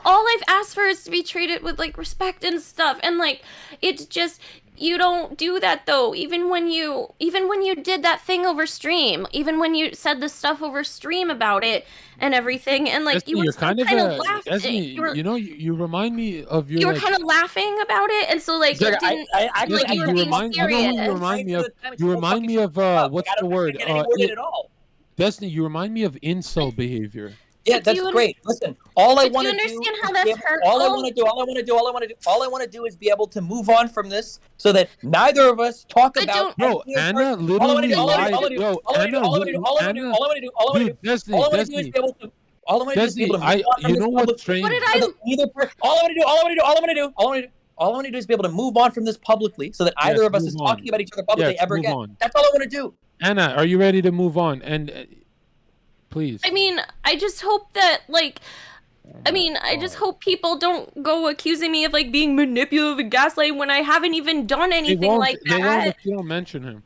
all I've asked for is to be treated with, like, respect and stuff. And, like, it's just, you don't do that, though. Even when you did that thing over stream, even when you said the stuff over stream about it and everything, and, like, you were You're still kind of laughing. Destiny, You were, you remind me of your. you were like, kind of laughing about it, and so, like, Zerka, it didn't, I actually- like, you were you being remind, you know serious. who you remind me of? It's You so remind me fucking of fucked up. what's Like, I the don't word? get any worded at all. Destiny, you remind me of incel behavior. Yeah, But do that's you great. Listen, all I but do want you to do. understand how is that's be able- hurtful? All I want to do is be able to move on from this, so that neither of us talk But about. Bro, anything Anna personal. literally All I lied. want to do. Yo, All I want to do. Anna, All I want to do. All I want to do. All I want to do. All I want to do. dude, Destiny, All I want to do is Destiny, be able to. All I want to do is be able to move Destiny, on from you this know what's public- strange? What did so that neither per- All I want to do. All I want to do. All I want to do. All I want to do. All I want to do is be able to move on from this publicly, so that either Yes, of us move is on. talking about each other publicly Yes, ever move again. on. That's all I want to do. Anna, are you ready to move on? And please. I mean, I just hope that, like, I just hope people don't go accusing me of, like, being manipulative and gaslighting when I haven't even done anything like They won't that. if you don't mention him.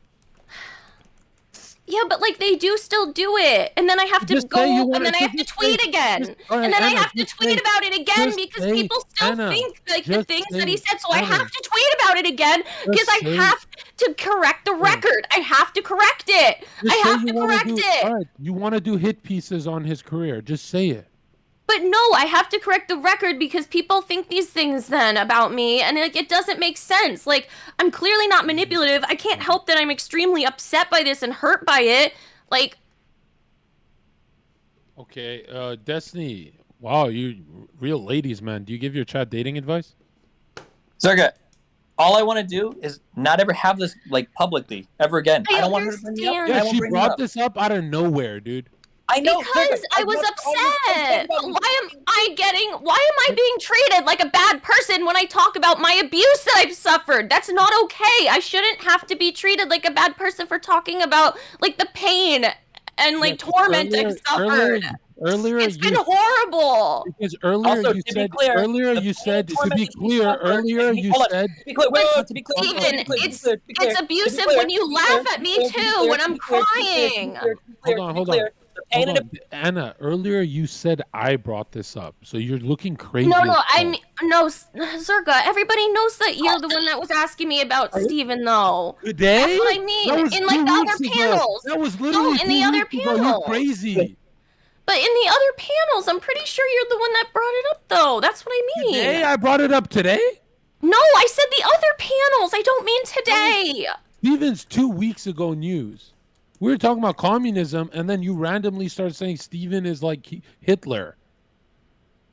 Yeah, but, like, they do still do it. And then I have to Just go, say you and wanna- then I have to just tweet say- again. just- all right, And then I Anna, have to just tweet say- about it again just because say, people still Anna, think, like, the just things that he say, said. So I Anna. have to tweet about it again because I say- have to correct the record. I have to correct it. Just I say have you to wanna correct do, it. All right, you want to do hit pieces on his career. Just say it. But no, I have to correct the record because people think these things then about me, and like it doesn't make sense. Like, I'm clearly not manipulative. I can't help that I'm extremely upset by this and hurt by it. Like, Okay, Destiny. Wow, you real ladies, man. Do you give your chat dating advice? Zerka, all I want to do is not ever have this like publicly ever again. I don't want her to bring me up. Yeah, she brought this up out of nowhere, dude. I know because I was upset. Why am I being treated like a bad person when I talk about my abuse that I've suffered? That's not okay. I shouldn't have to be treated like a bad person for talking about like the pain and like torment I've suffered. Earlier, it's been horrible. Because earlier you said to be clear. Steven, it's abusive when you laugh at me too when I'm crying. Hold on. Anna, earlier you said I brought this up, so you're looking crazy. No, Zherka. Everybody knows that you're the one that was asking me about Steven, though. Today? That's what I mean. In like the other panels. That was literally in the other panels. You're crazy. But in the other panels, I'm pretty sure you're the one that brought it up, though. That's what I mean. Today? I brought it up today? No, I said the other panels. I don't mean today. Steven's 2 weeks ago news. We were talking about communism, and then you randomly started saying Steven is like Hitler.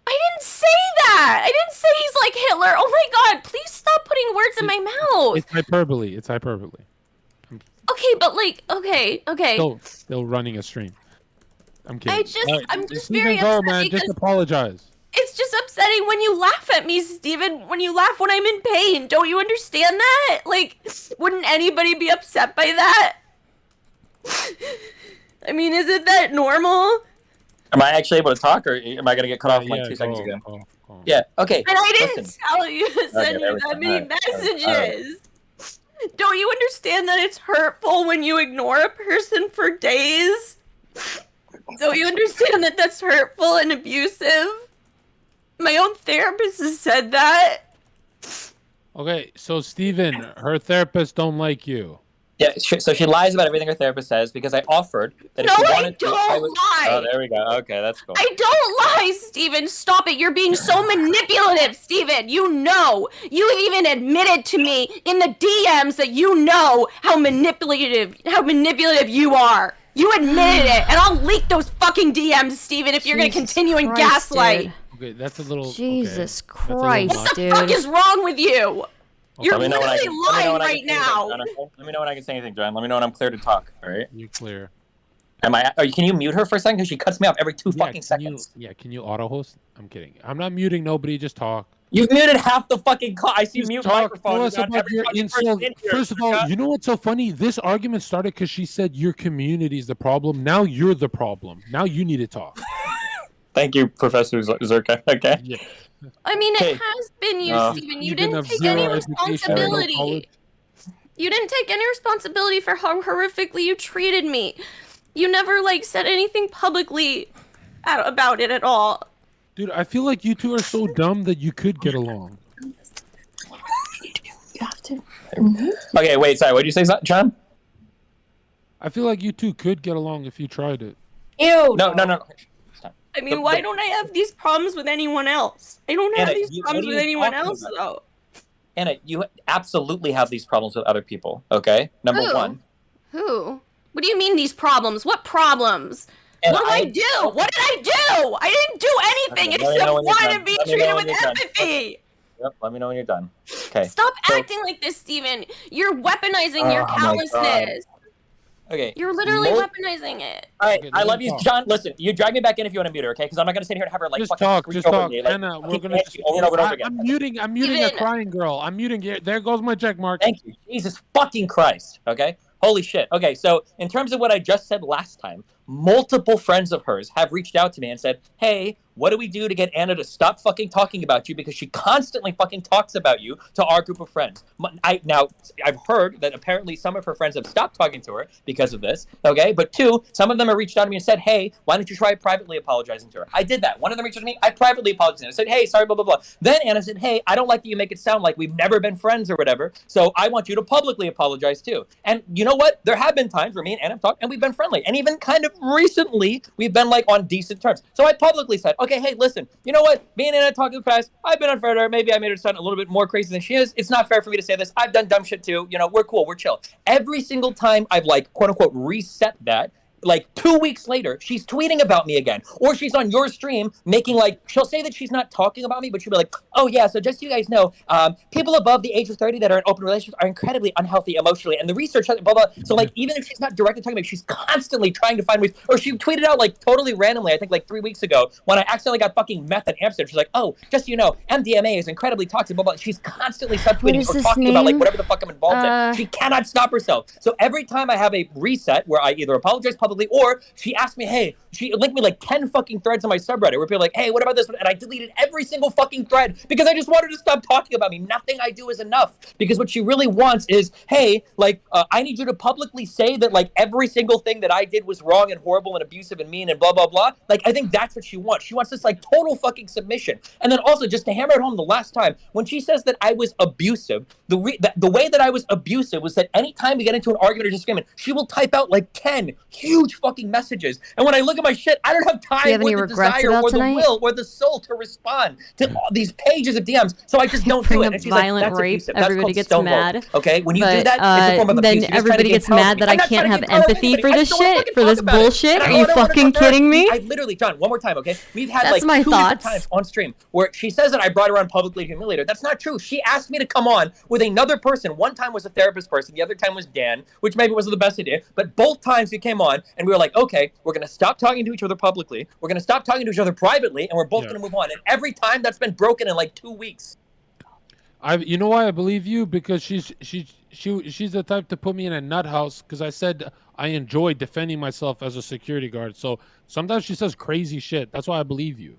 I didn't say that. I didn't say he's like Hitler. Oh my God! Please stop putting words in my mouth. It's hyperbole. Okay, but like, okay. Still running a stream. I'm kidding. I'm just very upset man. Just apologize. It's just upsetting when you laugh at me, Steven. When you laugh when I'm in pain. Don't you understand that? Like, wouldn't anybody be upset by that? I mean, isn't that normal? Am I actually able to talk, or am I going to get cut off in like 2 seconds again? Yeah, okay. And I didn't tell you to send you that many messages. Don't you understand that it's hurtful when you ignore a person for days? Don't you understand that that's hurtful and abusive? My own therapist has said that. Okay, so Steven, her therapist don't like you. Yeah, so she lies about everything her therapist says because I offered that if she wanted to. I don't lie. Oh, there we go. Okay, that's cool. I don't lie, Steven. Stop it. You're being so manipulative, Steven. You know. You even admitted to me in the DMs that you know how manipulative you are. You admitted it, and I'll leak those fucking DMs, Steven, if you're going to continue and gaslight. Dude. Okay, that's a little... Jesus Christ, what the fuck is wrong with you? You're literally lying right now. Let me know when I can say anything, John. Let me know when I'm clear to talk, all right? You're clear. Can you mute her for a second? Because she cuts me off every 2 fucking seconds. Can you auto-host? I'm kidding. I'm not muting nobody, just talk. You've muted half the fucking call. I see mute microphones. About your insult. First of all, you know what's so funny? This argument started because she said your community is the problem. Now you're the problem. Now you need to talk. Thank you, Professor Zherka. Okay. Yeah. I mean, it has been you, Steven. You didn't take any responsibility. You didn't take any responsibility for how horrifically you treated me. You never, like, said anything publicly about it at all. Dude, I feel like you two are so dumb that you could get along. You have to. Okay, wait, sorry. What did you say, John? I feel like you two could get along if you tried it. Ew. No. I mean, why don't I have these problems with anyone else? I don't have these problems with anyone else, though. Anna, you absolutely have these problems with other people, okay? Number one. Who? What do you mean these problems? What problems? What did I do? What did I do? I didn't do anything except want to be treated with empathy. Yep, let me know when you're done. Okay. Stop acting like this, Steven. You're weaponizing your callousness. Okay. You're literally weaponizing it. All right, I love you, John. Listen, you drag me back in if you want to mute her, okay? Because I'm not gonna sit here and have her like just fucking talk. Me. Like, Anna, we're gonna just over and over again. I'm muting a crying girl. I'm muting it. There goes my check mark. Thank you. Jesus fucking Christ. Okay. Holy shit. Okay, so in terms of what I just said last time, multiple friends of hers have reached out to me and said, hey, what do we do to get Anna to stop fucking talking about you? Because she constantly fucking talks about you to our group of friends. Now, I've heard that apparently some of her friends have stopped talking to her because of this, okay? But two, some of them have reached out to me and said, hey, why don't you try privately apologizing to her? I did that. One of them reached out to me. I privately apologized. I said, hey, sorry, blah, blah, blah. Then Anna said, hey, I don't like that you make it sound like we've never been friends or whatever, so I want you to publicly apologize too. And you know what? There have been times where me and Anna have talked and we've been friendly. And even kind of recently, we've been like on decent terms. So I publicly said, okay, hey, listen, you know what? Me and Anna talked in the past. I've been unfair to her. Maybe I made her sound a little bit more crazy than she is. It's not fair for me to say this. I've done dumb shit too. You know, we're cool. We're chill. Every single time I've like, quote unquote, reset that, like 2 weeks later, she's tweeting about me again, or she's on your stream making like, she'll say that she's not talking about me, but she'll be like, oh yeah, so just so you guys know, people above the age of 30 that are in open relationships are incredibly unhealthy emotionally, and the research, blah, blah, blah. So like, even if she's not directly talking about me, she's constantly trying to find ways, or she tweeted out like totally randomly, I think like 3 weeks ago, when I accidentally got fucking meth at Amsterdam, she's like, oh, just so you know, MDMA is incredibly toxic, blah, blah. She's constantly subtweeting or talking about like whatever the fuck I'm involved in. She cannot stop herself. So every time I have a reset where I either apologize publicly or she asked me, hey, she linked me like 10 fucking threads on my subreddit where people are like, hey, what about this? And I deleted every single fucking thread because I just wanted to stop talking about me. Nothing I do is enough. Because what she really wants is, hey, like, I need you to publicly say that like every single thing that I did was wrong and horrible and abusive and mean and blah, blah, blah. Like, I think that's what she wants. She wants this like total fucking submission. And then also just to hammer it home the last time, when she says that I was abusive, the way that I was abusive was that anytime we get into an argument or disagreement, she will type out like 10 huge fucking messages. And when I look at my shit, I don't have time or the desire or the will or the soul to respond to all these pages of DMs. So I just don't do it. And she's violent like, that's rape. abusive. That's everybody gets stonewalling. mad. Okay, when you do that, it's a form of abuse. Then everybody gets mad that I can't have empathy for this shit, for this bullshit. Are you fucking kidding me? I literally, John, one more time, okay? We've had That's like my 2 different times on stream where she says that I brought her on publicly to humiliate her. That's not true. She asked me to come on with another person. One time was a therapist person. The other time was Dan, which maybe wasn't the best idea. But both times we came on and we were like, okay, we're going to stop talking to each other publicly. We're going to stop talking to each other privately. And we're both going to move on. And every time that's been broken in like 2 weeks. You know why I believe you? Because she's the type to put me in a nut house because I said I enjoy defending myself as a security guard. So sometimes she says crazy shit. That's why I believe you.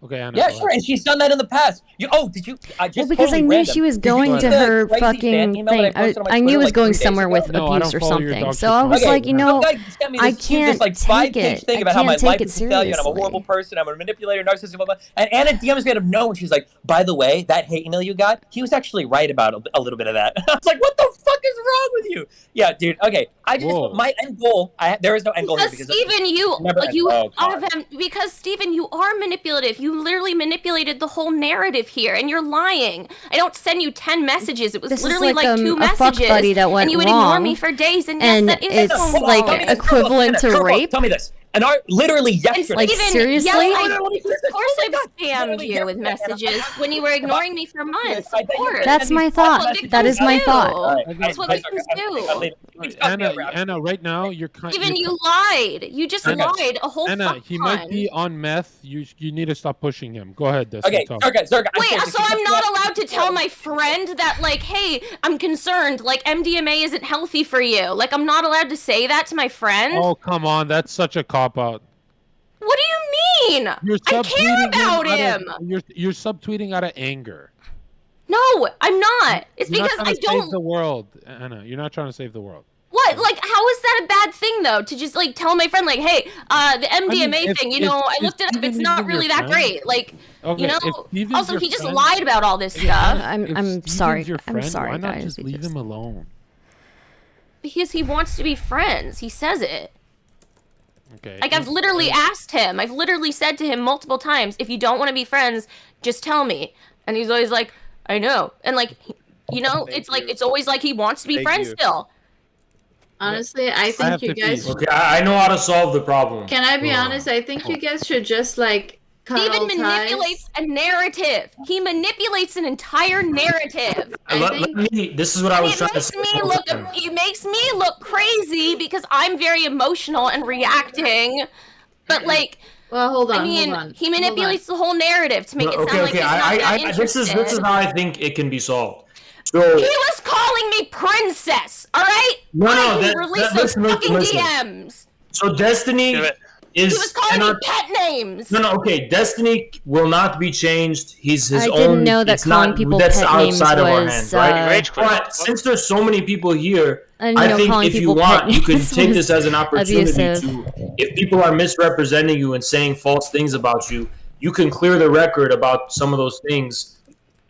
Okay, Anna. Yeah, sure, and she's done that in the past. Did you? I just because totally I knew random. she was going to her fucking thing. I knew it was going somewhere with abuse or something. So I was like, you know, I can't take it. Thing about how my life is a failure and I'm a horrible person. I'm a manipulator, narcissist, blah, blah. And Anna DMs me out of nowhere. She's like, by the way, that hate email you got, he was actually right about a little bit of that. I was like, what the fuck is wrong with you? Yeah, dude. Okay, I just my end goal. There is no end goal here because because Steven, you are manipulative. You literally manipulated the whole narrative here, and you're lying. I don't send you 10 messages. It was literally like 2 messages, and you would ignore me for days. And yes, that is it's like equivalent to rape. Tell me this. And literally yesterday. Like, seriously? Yes, of course I've spammed you with messages when you were ignoring me for months. Of course. That's my thought. That is my thought. That's what victims do. Anna, right now you're kind. Even you lied. You just lied a whole. Anna, he might be on meth. You need to stop pushing him. Go ahead. Okay, Zerka. Wait, so I'm not allowed to tell my friend that, like, hey, I'm concerned. Like, MDMA isn't healthy for you. Like, I'm not allowed to say that to my friend. Oh, come on, that's such a cop-out. What do you mean? I care about him. You're subtweeting out of anger. No, I'm not. It's because I don't save the world, Anna. You're not trying to save the world. What? Like, how is that a bad thing, though? To just, like, tell my friend, like, hey, the MDMA thing, I looked it up. It's not really that great. Like, okay, also, he just lied about all this stuff. I'm sorry. I'm sorry, why not guys. just leave him alone? Because he wants to be friends. He says it. Okay. Like, I've literally asked him. I've literally said to him multiple times, if you don't want to be friends, just tell me. And he's always like, I know. And, like, it's always like he wants to be friends still. Honestly, I think you guys... Okay, I know how to solve the problem. Can I be honest? I think you guys should just, like, cut all Steven manipulates a narrative. He manipulates an entire narrative. This is what I was trying to say. It makes me look crazy because I'm very emotional and reacting. But, like... Well, hold on. He manipulates the whole narrative to make it sound like he's not that interested. This is how I think it can be solved. So, he was calling me princess, all right? Release those fucking DMs. So Destiny is... He was calling me pet names. Okay. Destiny will not be changed. He's his own... I didn't know that calling people pet names outside of our was... hands, right? But since there's so many people here, I think if you want, you can take this as an opportunity to... If people are misrepresenting you and saying false things about you, you can clear the record about some of those things.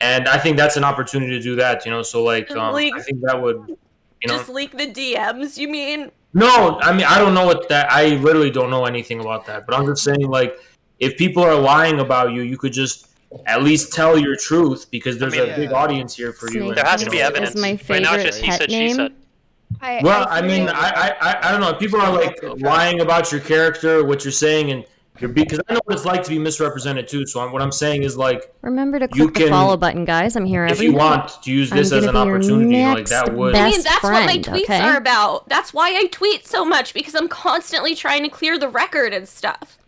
And I think that's an opportunity to do that, so like, I think that would, Just leak the DMs, you mean? No, I mean, I don't know I literally don't know anything about that. But I'm just saying, like, if people are lying about you, you could just at least tell your truth because there's a big audience here for you. There has to be evidence. My favorite right now it's just he said, she said. I mean, I don't know. People are like lying about your character, what you're saying, and because I know what it's like to be misrepresented too. So what I'm saying is like, remember to click the follow button, guys. I'm here every if you want to use this as an opportunity, like that would. I mean, that's what my tweets are about. That's why I tweet so much, because I'm constantly trying to clear the record and stuff.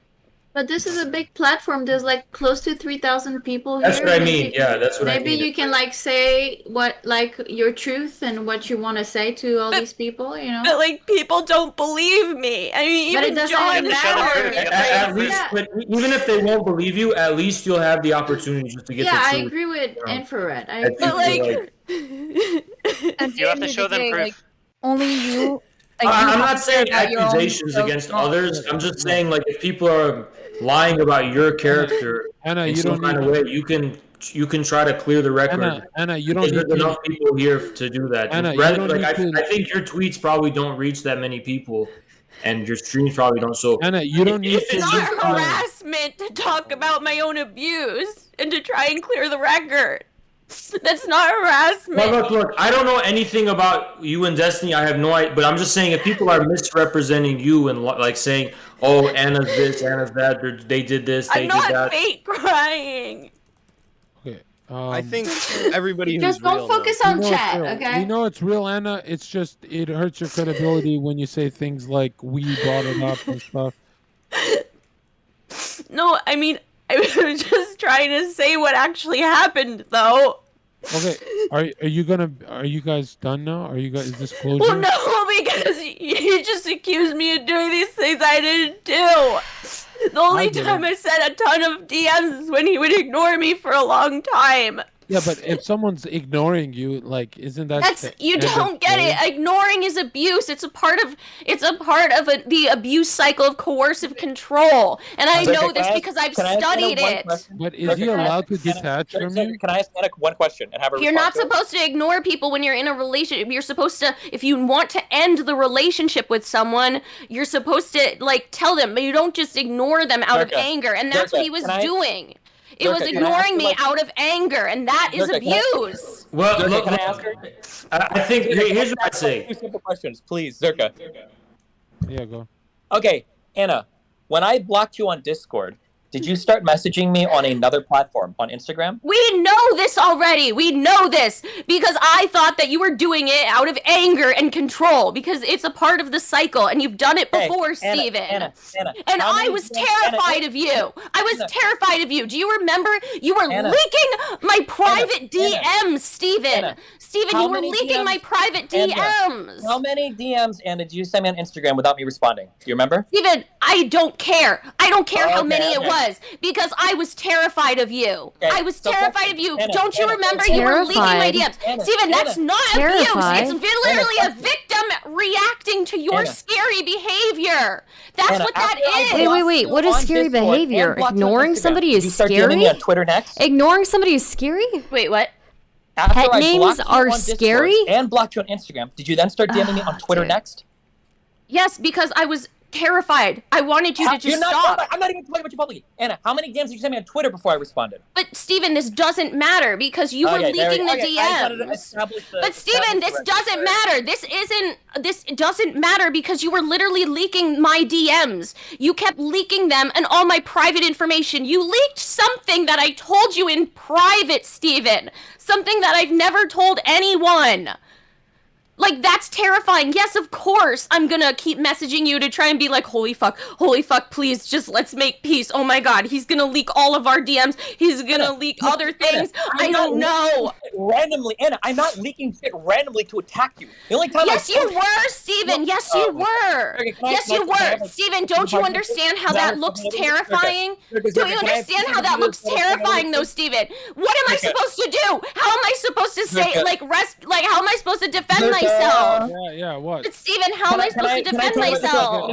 But this is a big platform. There's like close to 3,000 people here. That's what I mean. Yeah, that's what I mean. Maybe you can like say what like your truth and what you want to say to all these people, you know. But like people don't believe me. I mean, even John matter. At least, but even if they won't believe you, at least you'll have the opportunity just to get the truth. I agree with Infrared. But like, you have to show them proof. Like, only you. Like, I'm not saying accusations against others. I'm just saying, like, if people are lying about your character in some kind of way, you can try to clear the record. Anna, you don't need there's enough people here to do that. Anna, I think your tweets probably don't reach that many people, and your streams probably don't. So Anna, you don't need it's not harassment to talk about my own abuse and to try and clear the record. That's not harassment. Well, look, I don't know anything about you and Destiny. I have no idea, but I'm just saying if people are misrepresenting you and like saying, "Oh, Anna's this, Anna's that," or they did this, they did that. I'm not fake crying. Okay. I think everybody who's just don't focus on chat, okay? We know it's real, Anna. It's just it hurts your credibility when you say things like "we brought it up" and stuff. No, I mean, I was just trying to say what actually happened, though. Okay, are you guys done now? Are you guys, is this closure? Well, no, because you just accused me of doing these things I didn't do. The only time I sent a ton of DMs is when he would ignore me for a long time. Yeah, but if someone's ignoring you, like, isn't that you don't get it? Ignoring is abuse. It's a part of the abuse cycle of coercive control, and I know this because I've studied it. But is he allowed to detach from you? Can I ask Anna one question and have her? You're not supposed to ignore people when you're in a relationship. You're supposed to, if you want to end the relationship with someone, you're supposed to like tell them, but you don't just ignore them out of anger, and that's what he was doing. It was ignoring me out of anger, and that is abuse. Well, Zherka, can I ask her? I think here's what I say. 2 simple questions, please, Zherka. Yeah, go. Okay, Anna, when I blocked you on Discord, did you start messaging me on another platform, on Instagram? We know this already. We know this because I thought that you were doing it out of anger and control because it's a part of the cycle, and you've done it before, Steven. Anna, and I was terrified of you. I was terrified of you. Do you remember? You were leaking my private DMs, Steven. Steven, you were leaking my private DMs. How many DMs, Anna, did you send me on Instagram without me responding? Do you remember? Steven, I don't care. I don't care how many it was. Because I was terrified of you. I was terrified of you. Don't you remember you were leaking my DMs? Steven, that's not abuse. It's literally a victim reacting to your scary behavior. That's what that is. Wait. What is scary behavior? Ignoring somebody is scary? DMing me on Twitter next? Ignoring somebody is scary? Wait, what? Pet names are scary? And blocked you on Instagram. Did you then start DMing me on Twitter next? Yes, because I was terrified. I wanted you to just stop. I'm not even talking about you publicly. Anna, how many DMs did you send me on Twitter before I responded? But Steven, this doesn't matter because you were leaking the DMs. But Steven, this doesn't matter. This doesn't matter because you were literally leaking my DMs. You kept leaking them and all my private information. You leaked something that I told you in private, Steven. Something that I've never told anyone. Like, that's terrifying. Yes, of course, I'm gonna keep messaging you to try and be like, holy fuck, please, just let's make peace. Oh my god, he's gonna leak all of our DMs. He's gonna leak other things. I don't know. Randomly, Anna, I'm not leaking shit randomly to attack you. The only time Yes, you were, Steven. Yes, you were. Yes, you were. Steven, don't you understand how that looks terrifying? Don't you understand how that looks terrifying, though, Steven? What am I supposed to do? How am I supposed to say, how am I supposed to defend myself? Yeah, what? But Steven, how am I supposed to defend myself?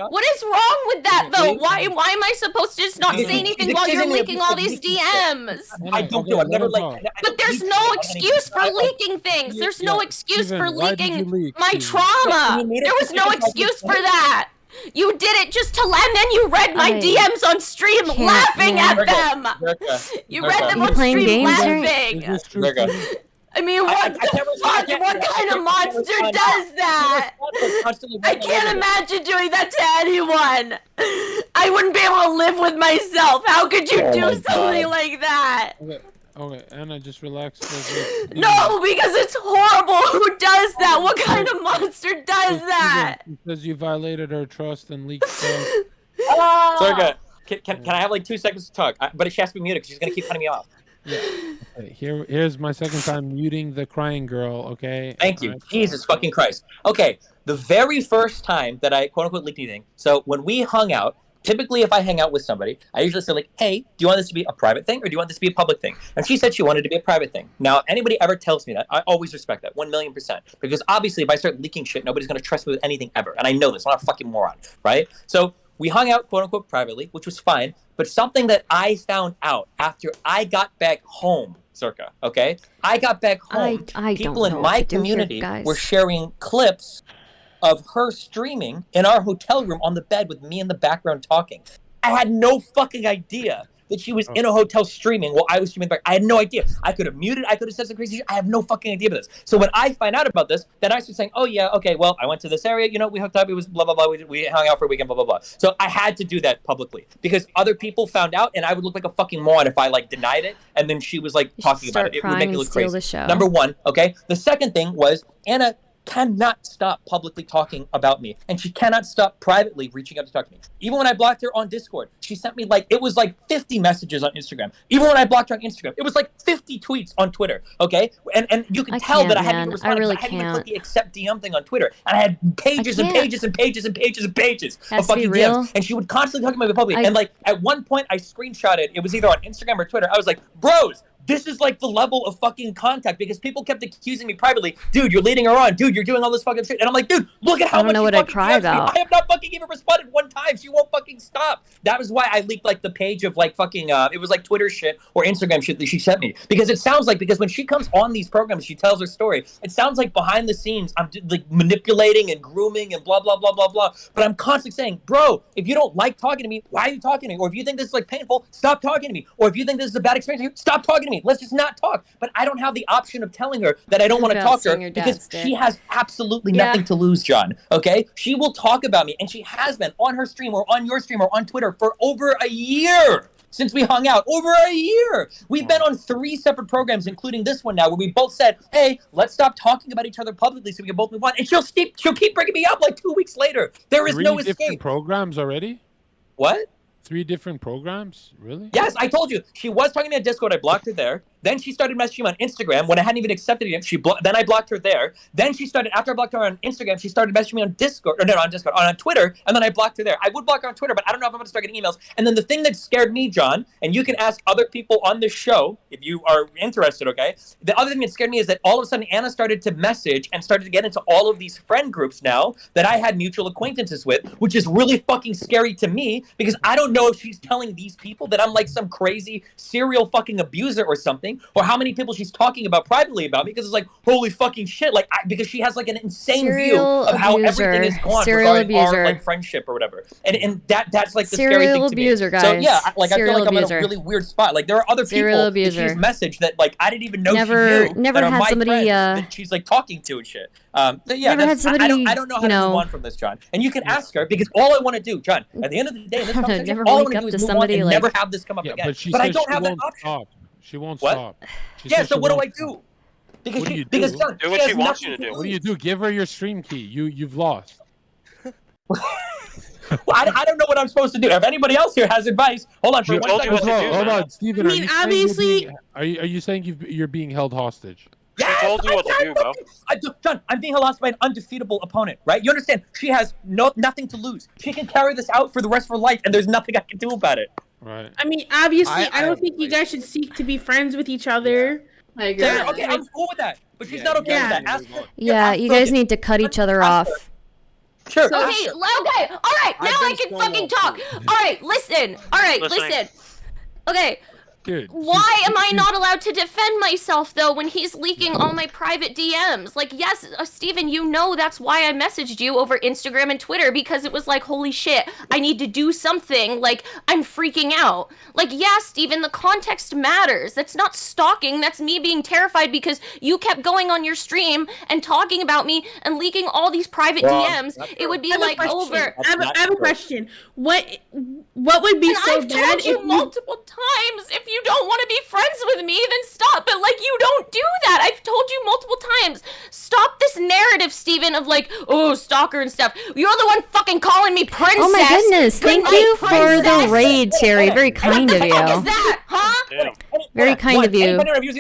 What is wrong with that, though? Why am I supposed to just not say anything while you're leaking all these DMs? I don't do. I've never But there's no excuse for leaking things. There's no excuse for leaking my trauma. There was no excuse for that. You did it just to land, and you read my DMs on stream laughing at them. You read them on stream laughing. I mean, what the fuck? What kind of monster does that? I can't imagine doing that to anyone. I wouldn't be able to live with myself. How could you do something like that? Okay, Anna, just relax. No, because it's horrible. Who does that? What kind of monster does that? Because you violated her trust and leaked stuff. Sorry, can I have like 2 seconds to talk? But she has to be muted because she's gonna keep cutting me off. Yeah. Okay, here's my second time muting the crying girl. Okay. Thank you. Jesus fucking Christ. Okay, the very first time that I quote unquote leaked anything. So when we hung out, typically if I hang out with somebody, I usually say like, "Hey, do you want this to be a private thing or do you want this to be a public thing?" And she said she wanted to be a private thing. Now, if anybody ever tells me that, I always respect that 1,000,000%. Because obviously, if I start leaking shit, nobody's gonna trust me with anything ever, and I know this. I'm not a fucking moron, right? So we hung out quote unquote privately, which was fine. But something that I found out after I got back home, Circa, okay? I got back home. People in my community were sharing clips of her streaming in our hotel room on the bed with me in the background talking. I had no fucking idea that she was in a hotel streaming while I was streaming back. I had no idea. I could have muted. I could have said some crazy shit. I have no fucking idea about this. So when I find out about this, then I start saying, "Oh yeah, okay, well, I went to this area. You know, we hooked up. It was blah blah blah. We hung out for a weekend. Blah blah blah." So I had to do that publicly because other people found out, and I would look like a fucking moron if I like denied it, and then she was like talking about it. It would make it look crazy. Number one, okay. The second thing was Anna cannot stop publicly talking about me, and she cannot stop privately reaching out to talk to me. Even when I blocked her on Discord, she sent me like, it was like 50 messages on Instagram. Even when I blocked her on Instagram, it was like 50 tweets on Twitter, okay? And you can tell that I hadn't even responded. I hadn't even clicked the accept DM thing on Twitter, and I had pages and pages and pages and pages and pages of fucking DMs, and she would constantly talk about me publicly. And like at one point I screenshotted, it was either on Instagram or Twitter, I was like, bros, this is like the level of fucking contact because people kept accusing me privately, dude, you're leading her on, dude, you're doing all this fucking shit. And I'm like, dude, look at how much she fucking DMs me. I have not fucking even responded one time. She won't fucking stop. That was why I leaked like the page of like fucking, it was like Twitter shit or Instagram shit that she sent me. Because it sounds like, because when she comes on these programs, she tells her story, it sounds like behind the scenes, I'm like manipulating and grooming and blah, blah, blah, blah, blah. But I'm constantly saying, bro, if you don't like talking to me, why are you talking to me? Or if you think this is like painful, stop talking to me. Or if you think this is a bad experience, stop talking to me. Let's just not talk. But I don't have the option of telling her that I don't want to talk to her because she has absolutely nothing to lose, John. Okay? She will talk about me, and she has been on her stream or on your stream or on Twitter for over a year. Since we hung out, over a year. We've been on 3 separate programs, including this one now, where we both said, hey, let's stop talking about each other publicly so we can both move on. And she'll keep bringing me up like 2 weeks later. There is no escape. 3 different programs already? What? 3 different programs? Really? Yes, I told you. She was talking to me on Discord. I blocked her there. Then she started messaging me on Instagram when I hadn't even accepted it. Then I blocked her there. Then she started, after I blocked her on Instagram, she started messaging me on Discord, or no, not on Discord, on Twitter, and then I blocked her there. I would block her on Twitter, but I don't know if I'm going to start getting emails. And then the thing that scared me, John, and you can ask other people on this show if you are interested, okay? The other thing that scared me is that all of a sudden Anna started to message and started to get into all of these friend groups now that I had mutual acquaintances with, which is really fucking scary to me because I don't know if she's telling these people that I'm like some crazy serial fucking abuser or something, or how many people she's talking about privately about me, because it's like, holy fucking shit, like because she has like an insane view of how everything is gone regarding our like friendship or whatever, and that's like the scary thing to me. Guys. So yeah, like I feel like I'm in a really weird spot. Like there are other people that she's messaged that like I didn't even know she knew that are my friends that she's like talking to and shit. So yeah, I don't know how to move on from this, John. And you can ask her, because all I want to do, John, at the end of the day, in this conversation, all I want to do is move on and never have this come up again. But I don't have that option. She won't stop. Yeah, so what do I do? Because John, do what she wants you to do. What do you do? Give her your stream key. You've lost. Well, I don't know what I'm supposed to do. If anybody else here has advice, hold on for 1 second. Hold on, Steven. I mean, obviously, are you saying you're being held hostage? Yes, I told you what to do, bro. John, I'm being held hostage by an undefeatable opponent, right? You understand? She has nothing to lose. She can carry this out for the rest of her life, and there's nothing I can do about it. Right. I mean, obviously, I don't think you guys should seek to be friends with each other. I agree. Okay, I'm cool with that, but she's not okay with that. Ask her. Yeah, you guys need to cut each other off. Sure. Okay, okay, all right, now I can fucking talk. All right, listen. All right, listen. Okay, Dude, why am I not allowed to defend myself though when he's leaking all my private DMs? Like, yes, Steven, you know that's why I messaged you over Instagram and Twitter, because it was like, holy shit, I need to do something. Like, I'm freaking out. Like, yeah, Steven, the context matters. That's not stalking. That's me being terrified because you kept going on your stream and talking about me and leaking all these private DMs. It would be like over. I have a question. What would be so I've bad told you multiple times, if you don't want to be friends with me, then stop. But like, you don't do that. I've told you multiple times. Stop this narrative, Steven, of like, oh, stalker and stuff. You're the one fucking calling me princess. Oh my goodness! Thank you for the raid, Cherry. Very kind of you. What the fuck is that, huh? Damn. Very kind of you.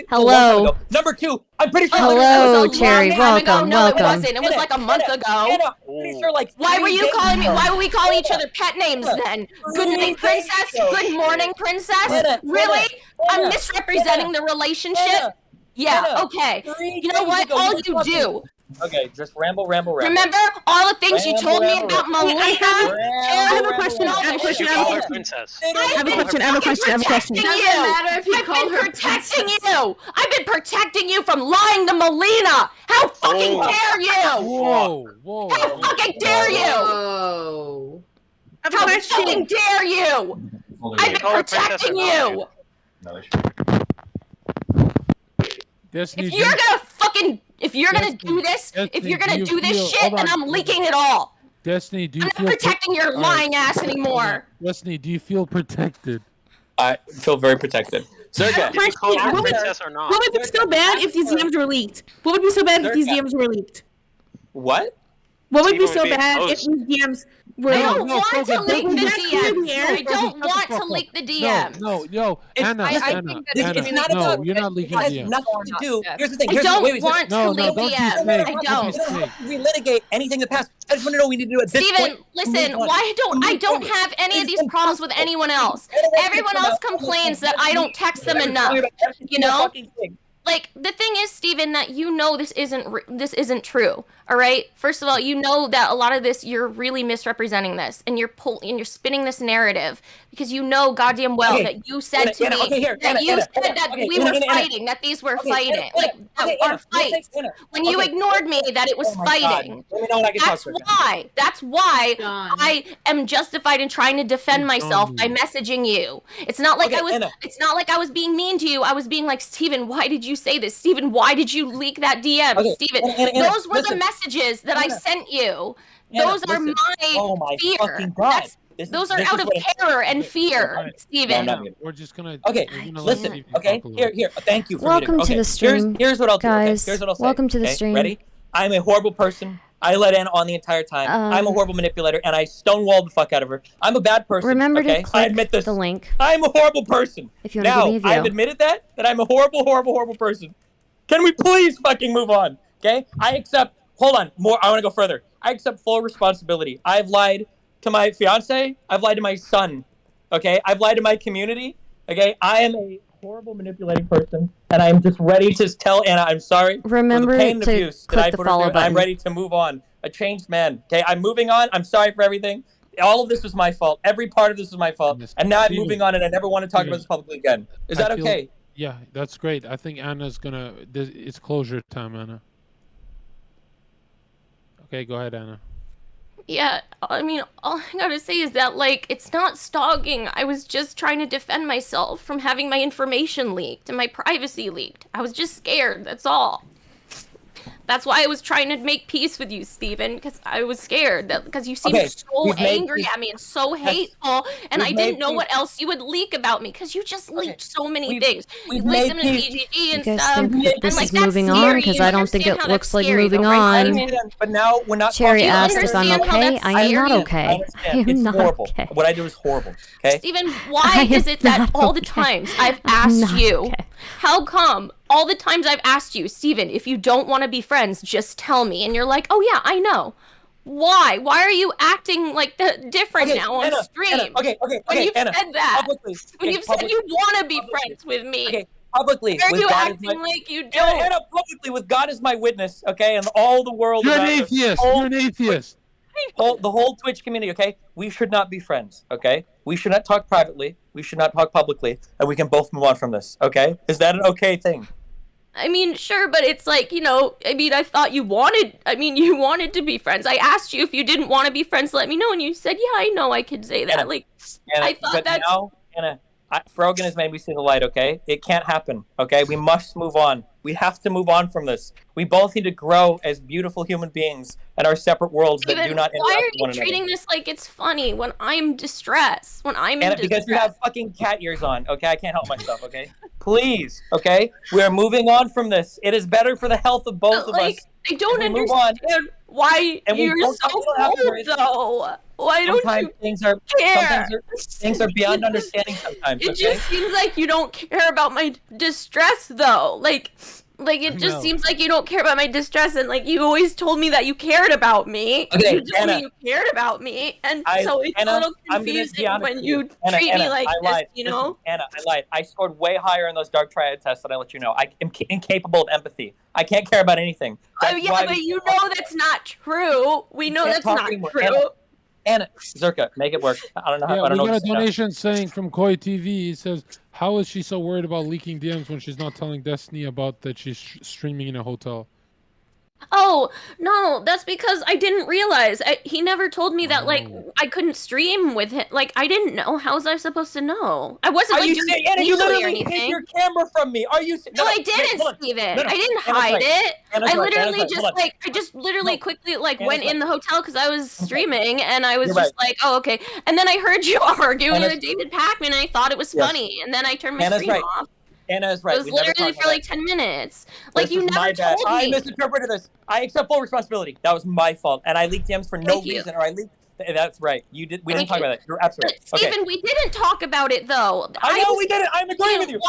Hello. Number 2, I'm pretty sure. Hello, Cherry. Welcome. No, it Welcome. wasn't. It was like a month ago. Anna, pretty sure like Why were you calling me? ago. Why were we calling each other pet names then? Good night, princess. Good morning, princess. Really? I'm misrepresenting the relationship. Yeah. Okay. You know what? All you do. Okay, just ramble. Remember all the things you told me about Melina? I have a question. I have a question. Princess. I have a question. It doesn't matter if you call her protecting you. I've been protecting you from lying to Melina. How fucking dare you? Whoa. How fucking dare you? Whoa. How fucking dare you? I've been protecting you. If you're gonna do this, if you're gonna do this shit, then I'm leaking it all. Destiny, do you I'm not protecting your lying ass anymore. Destiny, do you feel protected? I feel very protected. Zerka, What would be so bad if these DMs were leaked? What would be so bad if these DMs were leaked? What? What would be so bad if these DMs were I don't leaked? want to leak the DMs. I don't want to leak the DMs. No, Anna, no, you're not leaking DMs. DMs. It has nothing to do. Here's the thing. I don't want to leak DMs. I We don't. don't have to relitigate anything in the past. I just want to know what we need to do at this point. Steven, listen, I don't have any of these problems with anyone else. Everyone else complains that I don't text them enough. You know? Like, the thing is, Steven, that you know this isn't true. All right. First of all, you know that a lot of this you're really misrepresenting this, and you're spinning this narrative because you know goddamn well that you said to me that we were fighting, that these were fighting, like our fights. When you ignored me, that it was fighting. That's why I am justified in trying to defend myself by messaging you. It's not like I was being mean to you. I was being like, Steven, why did you say this? Steven, why did you leak that DM? Steven, those were the messages that I sent you. Those are my fear. Those are out of terror and fear, Steven. We're just gonna. Okay, listen. Okay, here. Thank you for welcome to the stream. Here's what I'll do. Guys, here's what I'll say. welcome to the stream. Ready? I'm a horrible person. I let in on the entire time. I'm a horrible manipulator, and I stonewalled the fuck out of her. I'm a bad person. Remember to click I admit this. the link. I'm a horrible person. If you want to give me a view. I've admitted that I'm a horrible person. Can we please fucking move on? Okay? I accept. Hold on. I want to go further. I accept full responsibility. I've lied to my fiance. I've lied to my son. Okay? I've lied to my community. Okay? I am a horrible manipulating person, and I'm just ready to tell Anna I'm sorry Remember for the pain and to abuse that I click the put her follow through. button. I'm ready to move on. A changed man. Okay? I'm moving on. I'm sorry for everything. All of this was my fault. Every part of this was my fault. And now I'm moving on, and I never want to talk about this publicly again. Is that okay? Yeah, that's great. I think Anna's gonna. It's closure time, Anna. Okay, go ahead, Anna. Yeah, I mean, all I gotta say is that, like, it's not stalking. I was just trying to defend myself from having my information leaked and my privacy leaked. I was just scared, that's all. That's why I was trying to make peace with you, Steven, because I was scared. Because you seemed so angry at me and so hateful, and I didn't know what else you would leak about me, because you just leaked so many things. You leaked them to DGG and stuff. Think this is moving on? Because I don't think it looks like moving on. But now we're not. Cherry asked if I'm okay. I am not okay. I am not okay. What I do is horrible. Okay. Steven, why is it that all the times I've asked you, how come all the times I've asked you, Steven, if you don't want to be friends, just tell me, and you're like, oh yeah, I know. Why? Why are you acting like different now on stream? Okay, when you Anna, said that, publicly, when you said you want to be friends with me, okay, publicly, why are you God acting like you don't? Anna, publicly, with God as my witness, okay, and all the world. You're an atheist. You're an atheist. the whole Twitch community, okay? We should not be friends, okay? We should not talk privately. We should not talk publicly, and we can both move on from this, okay? Is that an okay thing? I mean, sure, but it's like, you know, I mean, you wanted to be friends. I asked you if you didn't want to be friends, let me know, and you said, yeah, I know I could say that. Anna, like, Anna, I thought that's... Now, Anna, Frogan has made me see the light, okay? It can't happen, okay? We must move on. We have to move on from this. We both need to grow as beautiful human beings in our separate worlds that do not interact with one another. Why are you treating this like it's funny when I'm distressed? When I'm in distress? Because you have fucking cat ears on, okay? I can't help myself, okay? Please, okay? We are moving on from this. It is better for the health of both of us. I don't understand why you're so cold, though. Why don't you care? Things are beyond understanding sometimes. It just seems like you don't care about my distress, though. Like it just seems like you don't care about my distress, and like you always told me that you cared about me. Okay, you told me you cared about me, and so it's a little confusing when you treat me like this. You know, Listen, Anna, I lied. I scored way higher in those dark triad tests that I let you know. I am incapable of empathy. I can't care about anything. Oh yeah, but you know that's not true. We know that's not true. Anna, Zherka, make it work. I don't know how. Yeah, I don't we know got a donation saying from Koi TV. He says, "How is she so worried about leaking DMs when she's not telling Destiny about that she's streaming in a hotel?" Oh, no, that's because I didn't realize. He never told me that, like, I couldn't stream with him. Like, I didn't know. How was I supposed to know? I wasn't, like, doing it Anna, you literally or anything. hid your camera from me. Are you... No, I didn't, Steven. I didn't hide it. I literally just, literally quickly, like, went in the hotel because I was streaming, and I was just like, oh, okay. And then I heard you arguing with David Pacman, and I thought it was funny. And then I turned my stream off. Anna is right. It was literally for like 10 minutes. Like, you never told me. I misinterpreted this. I accept full responsibility. That was my fault. And I leaked DMs for no reason. Or I leaked... That's right. You did. We didn't talk about that. You're absolutely right. Okay. Stephen, we didn't talk about it, though. I know we didn't. I'm agreeing with you.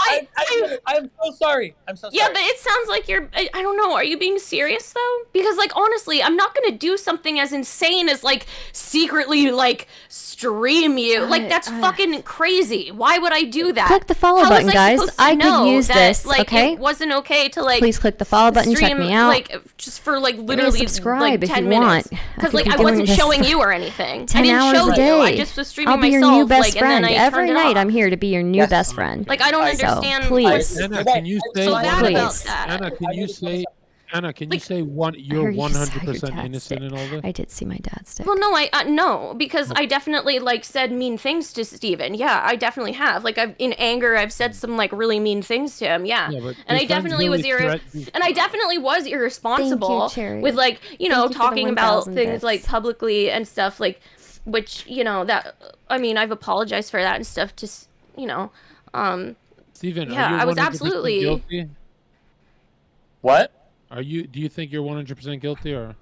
I'm so sorry. I'm so sorry. Yeah, but it sounds like you're... I don't know. Are you being serious, though? Because, like, honestly, I'm not going to do something as insane as, like, secretly, like, stream you. Like, that's fucking crazy. Why would I do that? Click the follow button, guys. I could use this, like, okay? It wasn't okay to, like... Please click the follow button, check me out. Like, just for, like, literally, subscribe like, 10 if you minutes. want. Because, like, I wasn't showing you or anything. 10 hours a day. I just was streaming I'll be myself, your new best like, friend. and then I Every turned it night off. I'm here to be your new best friend. Like, I don't understand. So, please. Anna, can you say... Anna, can you say... Anna, can you say you're 100% innocent in all this? I did see my dad stick. Well, no, no, because I definitely like said mean things to Steven. Yeah, I definitely have. Like, in anger, I've said some like really mean things to him. Yeah, and I definitely was irresponsible with like talking about things like publicly and stuff like, which that I mean I've apologized for that and stuff. Just Steven, yeah, I was absolutely guilty. What? Do you think you're 100% guilty, or?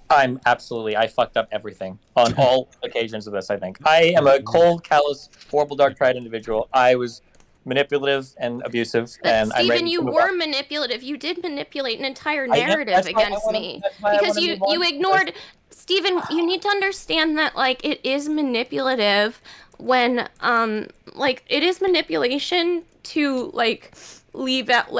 I fucked up everything on all occasions of this, I think. I am a cold, callous, horrible, dark triad individual. I was manipulative and abusive, and I'm ready to you move were on. manipulative. You did manipulate an entire narrative against me. Because you ignored... Steven, you need to understand that, like, it is manipulative when, like, it is manipulation to, like... leave out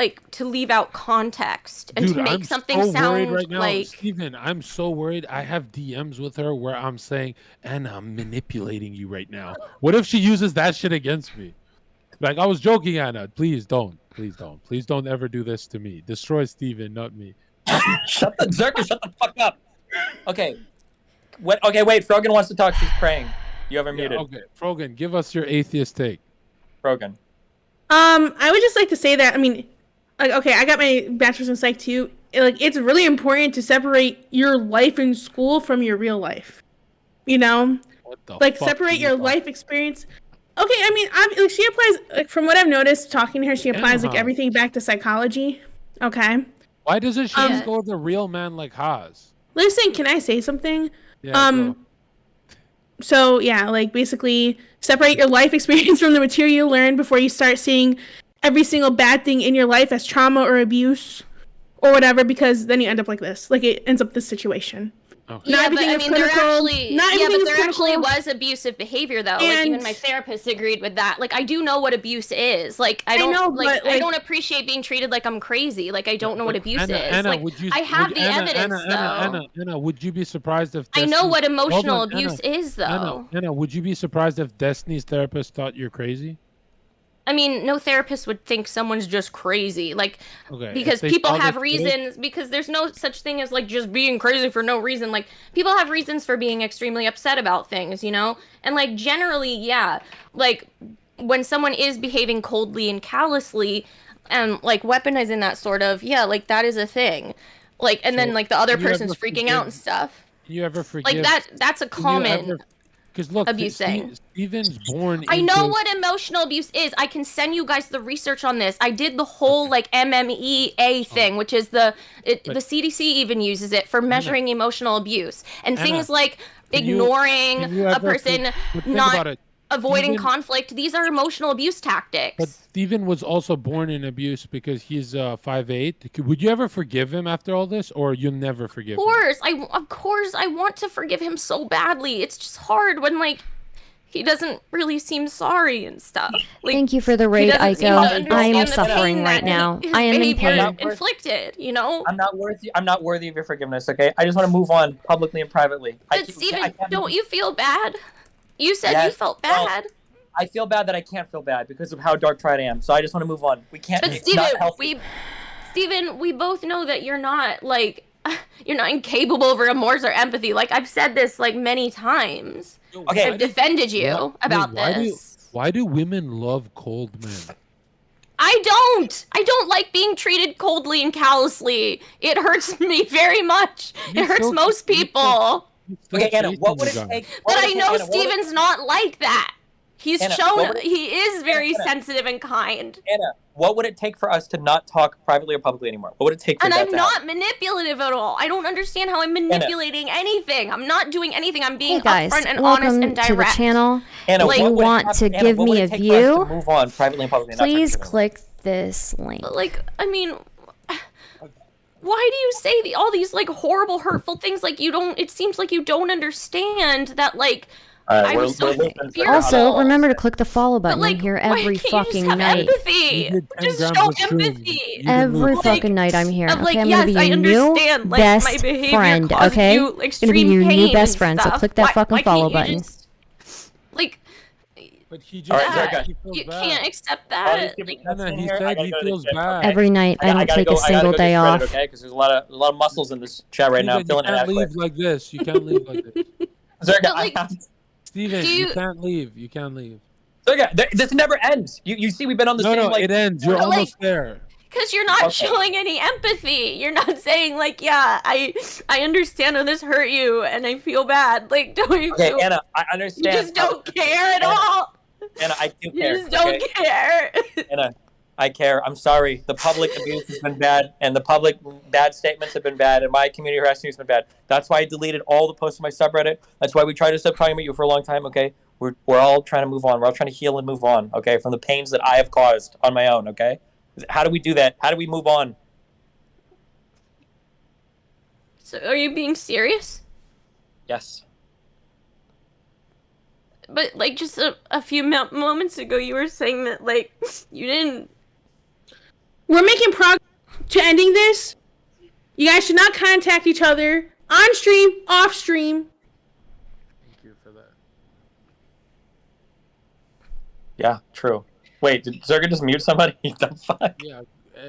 context and to make something sound right now, like Steven, I'm so worried. I have DMs with her where I'm saying, and I'm manipulating you right now. What if she uses that shit against me? Like, I was joking, Anna. Please don't ever do this to me. Destroy Steven, not me. Shut the fuck up. Okay. Okay, wait. Frogan wants to talk. She's praying. You have her muted. Okay, Frogan, give us your atheist take. Frogan. I would just like to say that, I mean, like, okay, I got my bachelor's in psych too. Like, it's really important to separate your life in school from your real life. Like, separate your life experience. Okay, I mean, she applies, like, from what I've noticed, talking to her, she applies, like, everything back to psychology. Okay? Why doesn't she just go with a real man like Haas? Listen, can I say something? Yeah, go. So, yeah, like, basically, separate your life experience from the material you learn before you start seeing every single bad thing in your life as trauma or abuse or whatever, because then you end up like this. Like, it ends up this situation. Okay. Yeah, Not but everything I is mean, there clinical. actually, Not yeah, everything but is there actually clinical. was abusive behavior though. Like And- even my therapist agreed with that. Like I do know what abuse is. Like I don't know, like, but, I don't appreciate being treated like I'm crazy. Like I don't know what abuse is. Anna, like would you, I have would, the evidence though. Anna, would you be surprised if I know Destiny's- what emotional Hold on, abuse is though. Anna, would you be surprised if Destiny's therapist thought you're crazy? I mean, no therapist would think someone's just crazy. Like, Okay, because if they people saw have this reasons, because there's no such thing as like just being crazy for no reason. Like, people have reasons for being extremely upset about things, you know? And like, generally, yeah, like when someone is behaving coldly and callously and like weaponizing that sort of, yeah, like that is a thing. Like, and then like the other can you person's ever freaking out and forgive- stuff. Can you ever forgive? Like that's a common Because look, abuse thing. Steven's born. I know into- what emotional abuse is. I can send you guys the research on this. I did the whole like MMEA thing, which is the CDC even uses it for measuring emotional abuse and Anna, things like can you ignoring a ever person, but think about not it. avoiding Steven- conflict. These are emotional abuse tactics. But Steven was also born in abuse because he's 5'8". Would you ever forgive him after all this, or you never forgive Of him? course, I want to forgive him so badly. It's just hard when like he doesn't really seem sorry and stuff. Like, Thank you for the he raid, doesn't seem to Aiko. I understand am the suffering pain right that now. his I am in behavior pain. inflicted, you know? I'm not worthy of your forgiveness. Okay, I just want to move on publicly and privately. But Steven, don't you feel bad? You said you Yes, felt well, bad. I feel bad that I can't feel bad because of how dark tried I am. So I just want to move on. We can't. But It's not healthy. Steven, we both know that you're not like you're not incapable of remorse or empathy. Like I've said this like many times. Okay, I've defended you about this. Why do women love cold men? I don't like being treated coldly and callously. It hurts me very much. It hurts most people. Okay, Anna, what would it take? But I know Steven's not like that. He's Anna, shown he is very sensitive and kind. Anna, what would it take for us to not talk privately or publicly anymore? What would it take for And that I'm to not happen? manipulative at all. I don't understand how I'm manipulating anything. I'm not doing anything. I'm being Hey guys, upfront and honest welcome and to the direct. channell. Anna, If what you would it want have- to Anna, give what would me it a take for us to view, move on privately and publicly. and not please sexually? click this link. Like, I mean, why do you say all these like horrible, hurtful things? Like you don't. It seems like you don't understand that. Like, I'm so fearful. Also, remember to click the follow button. like, I'm here why every can't you just fucking have night. empathy? Just show empathy. Every fucking night I'm here. I'm like, Okay, I'm yes, gonna be I your new understand. Like, best my behavior friend. causes Okay, you gonna be extreme your new pain best and friend. So stuff. click that fucking why follow can't you button. just, like, But he just All right, that, Zerka. you can't accept All that. these people Anna, in he here, I said gotta he go to the feels gym, bad. okay? Every night I don't take a single day off. Okay, because there's a lot of muscles in this chat right now. I'm Steven, feeling you can't inadequate. leave like this. You can't leave like this. Zerka, But, like, Steven, do you you- can't leave. You can't leave. Zerka, this never ends. You see, we've been on the same like. it ends. You're But, like, almost there. Because you're not Okay. showing any empathy. You're not saying like, yeah, I understand how this hurt you and I feel bad. Like, don't you Okay, feel? Anna, I You understand. just don't care at all. Anna, I do You care. just don't okay? care. Anna, I care. I'm sorry. The public abuse has been bad, and the public bad statements have been bad, and my community harassment has been bad. That's why I deleted all the posts on my subreddit. That's why we tried to stop talking about you for a long time. Okay, we're all trying to move on. We're all trying to heal and move on. Okay, from the pains that I have caused on my own. Okay, how do we do that? How do we move on? So, are you being serious? Yes. But like just a few moments ago, you were saying that like you didn't. We're making progress to ending this. You guys should not contact each other on stream, off stream. Thank you for that. Yeah. True. Wait, did Zerga just mute somebody? The fuck? Yeah,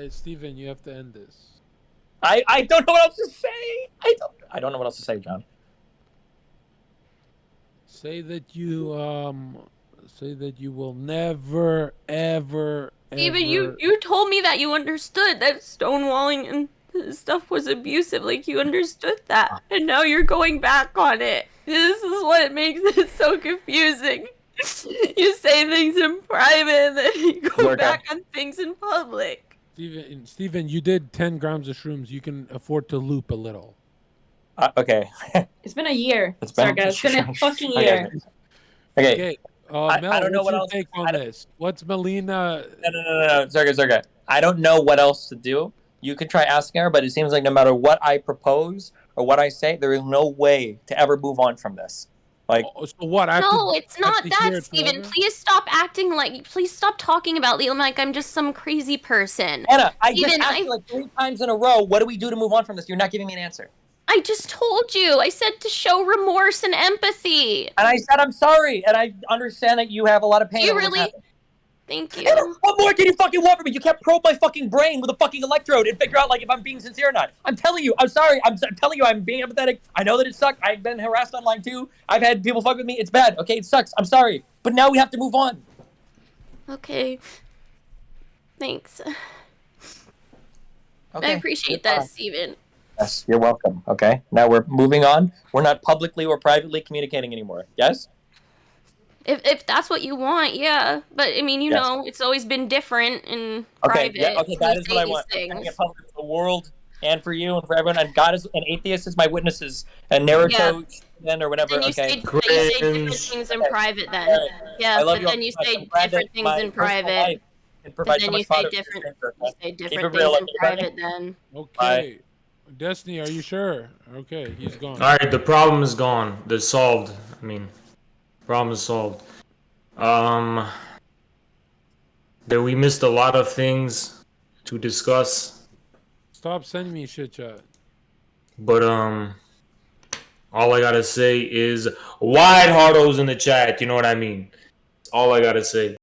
Steven, you have to end this. I don't know what else to say. I don't know what else to say, John. Say that you will never ever. Even ever... you told me that you understood that stonewalling and stuff was abusive. Like you understood that, and now you're going back on it. This is what makes it so confusing. You say things in private, and then you go back on things in public. Steven, you did 10 grams of shrooms. You can afford to loop a little. Okay. It's been a year. It's been a fucking year. Okay. Mel, I don't know what's what your else. take on this? What's Melina? No. Zerga. I don't know what else to do. You could try asking her, but it seems like no matter what I propose or what I say, there is no way to ever move on from this. Like, so what? No, it's not that, Steven. Please stop acting like. Please stop talking about Liam like I'm just some crazy person. Anna, I just asked you like 3 times in a row, what do we do to move on from this? You're not giving me an answer. I just told you. I said to show remorse and empathy. And I said I'm sorry, and I understand that you have a lot of pain. You really? Thank you. Anna, what more can you fucking want from me? You can't probe my fucking brain with a fucking electrode and figure out like if I'm being sincere or not. I'm telling you, I'm sorry. I'm telling you, I'm being empathetic. I know that it sucked. I've been harassed online too. I've had people fuck with me. It's bad. Okay, it sucks. I'm sorry. But now we have to move on. Okay. Thanks. Okay. I appreciate that, Steven. Yes, you're welcome. Okay. Now we're moving on. We're not publicly or privately communicating anymore. Yes? If that's what you want, yeah. But I mean, you know, it's always been different in okay, private. Yeah, okay, that is what I want. I'm get public for the world and for you and for everyone. And God is an atheist is my witnesses and Naruto then or whatever. Then you say different things in private then. Right. Yeah, but then you say different things in private. But then you say different things in private then. Okay. Destiny, are you sure? Okay, he's gone. All right, the problem is gone. They're solved. I mean, problem is solved. That we missed a lot of things to discuss. Stop sending me shit chat. But all I gotta say is wide hardos in the chat. You know what I mean? All I gotta say.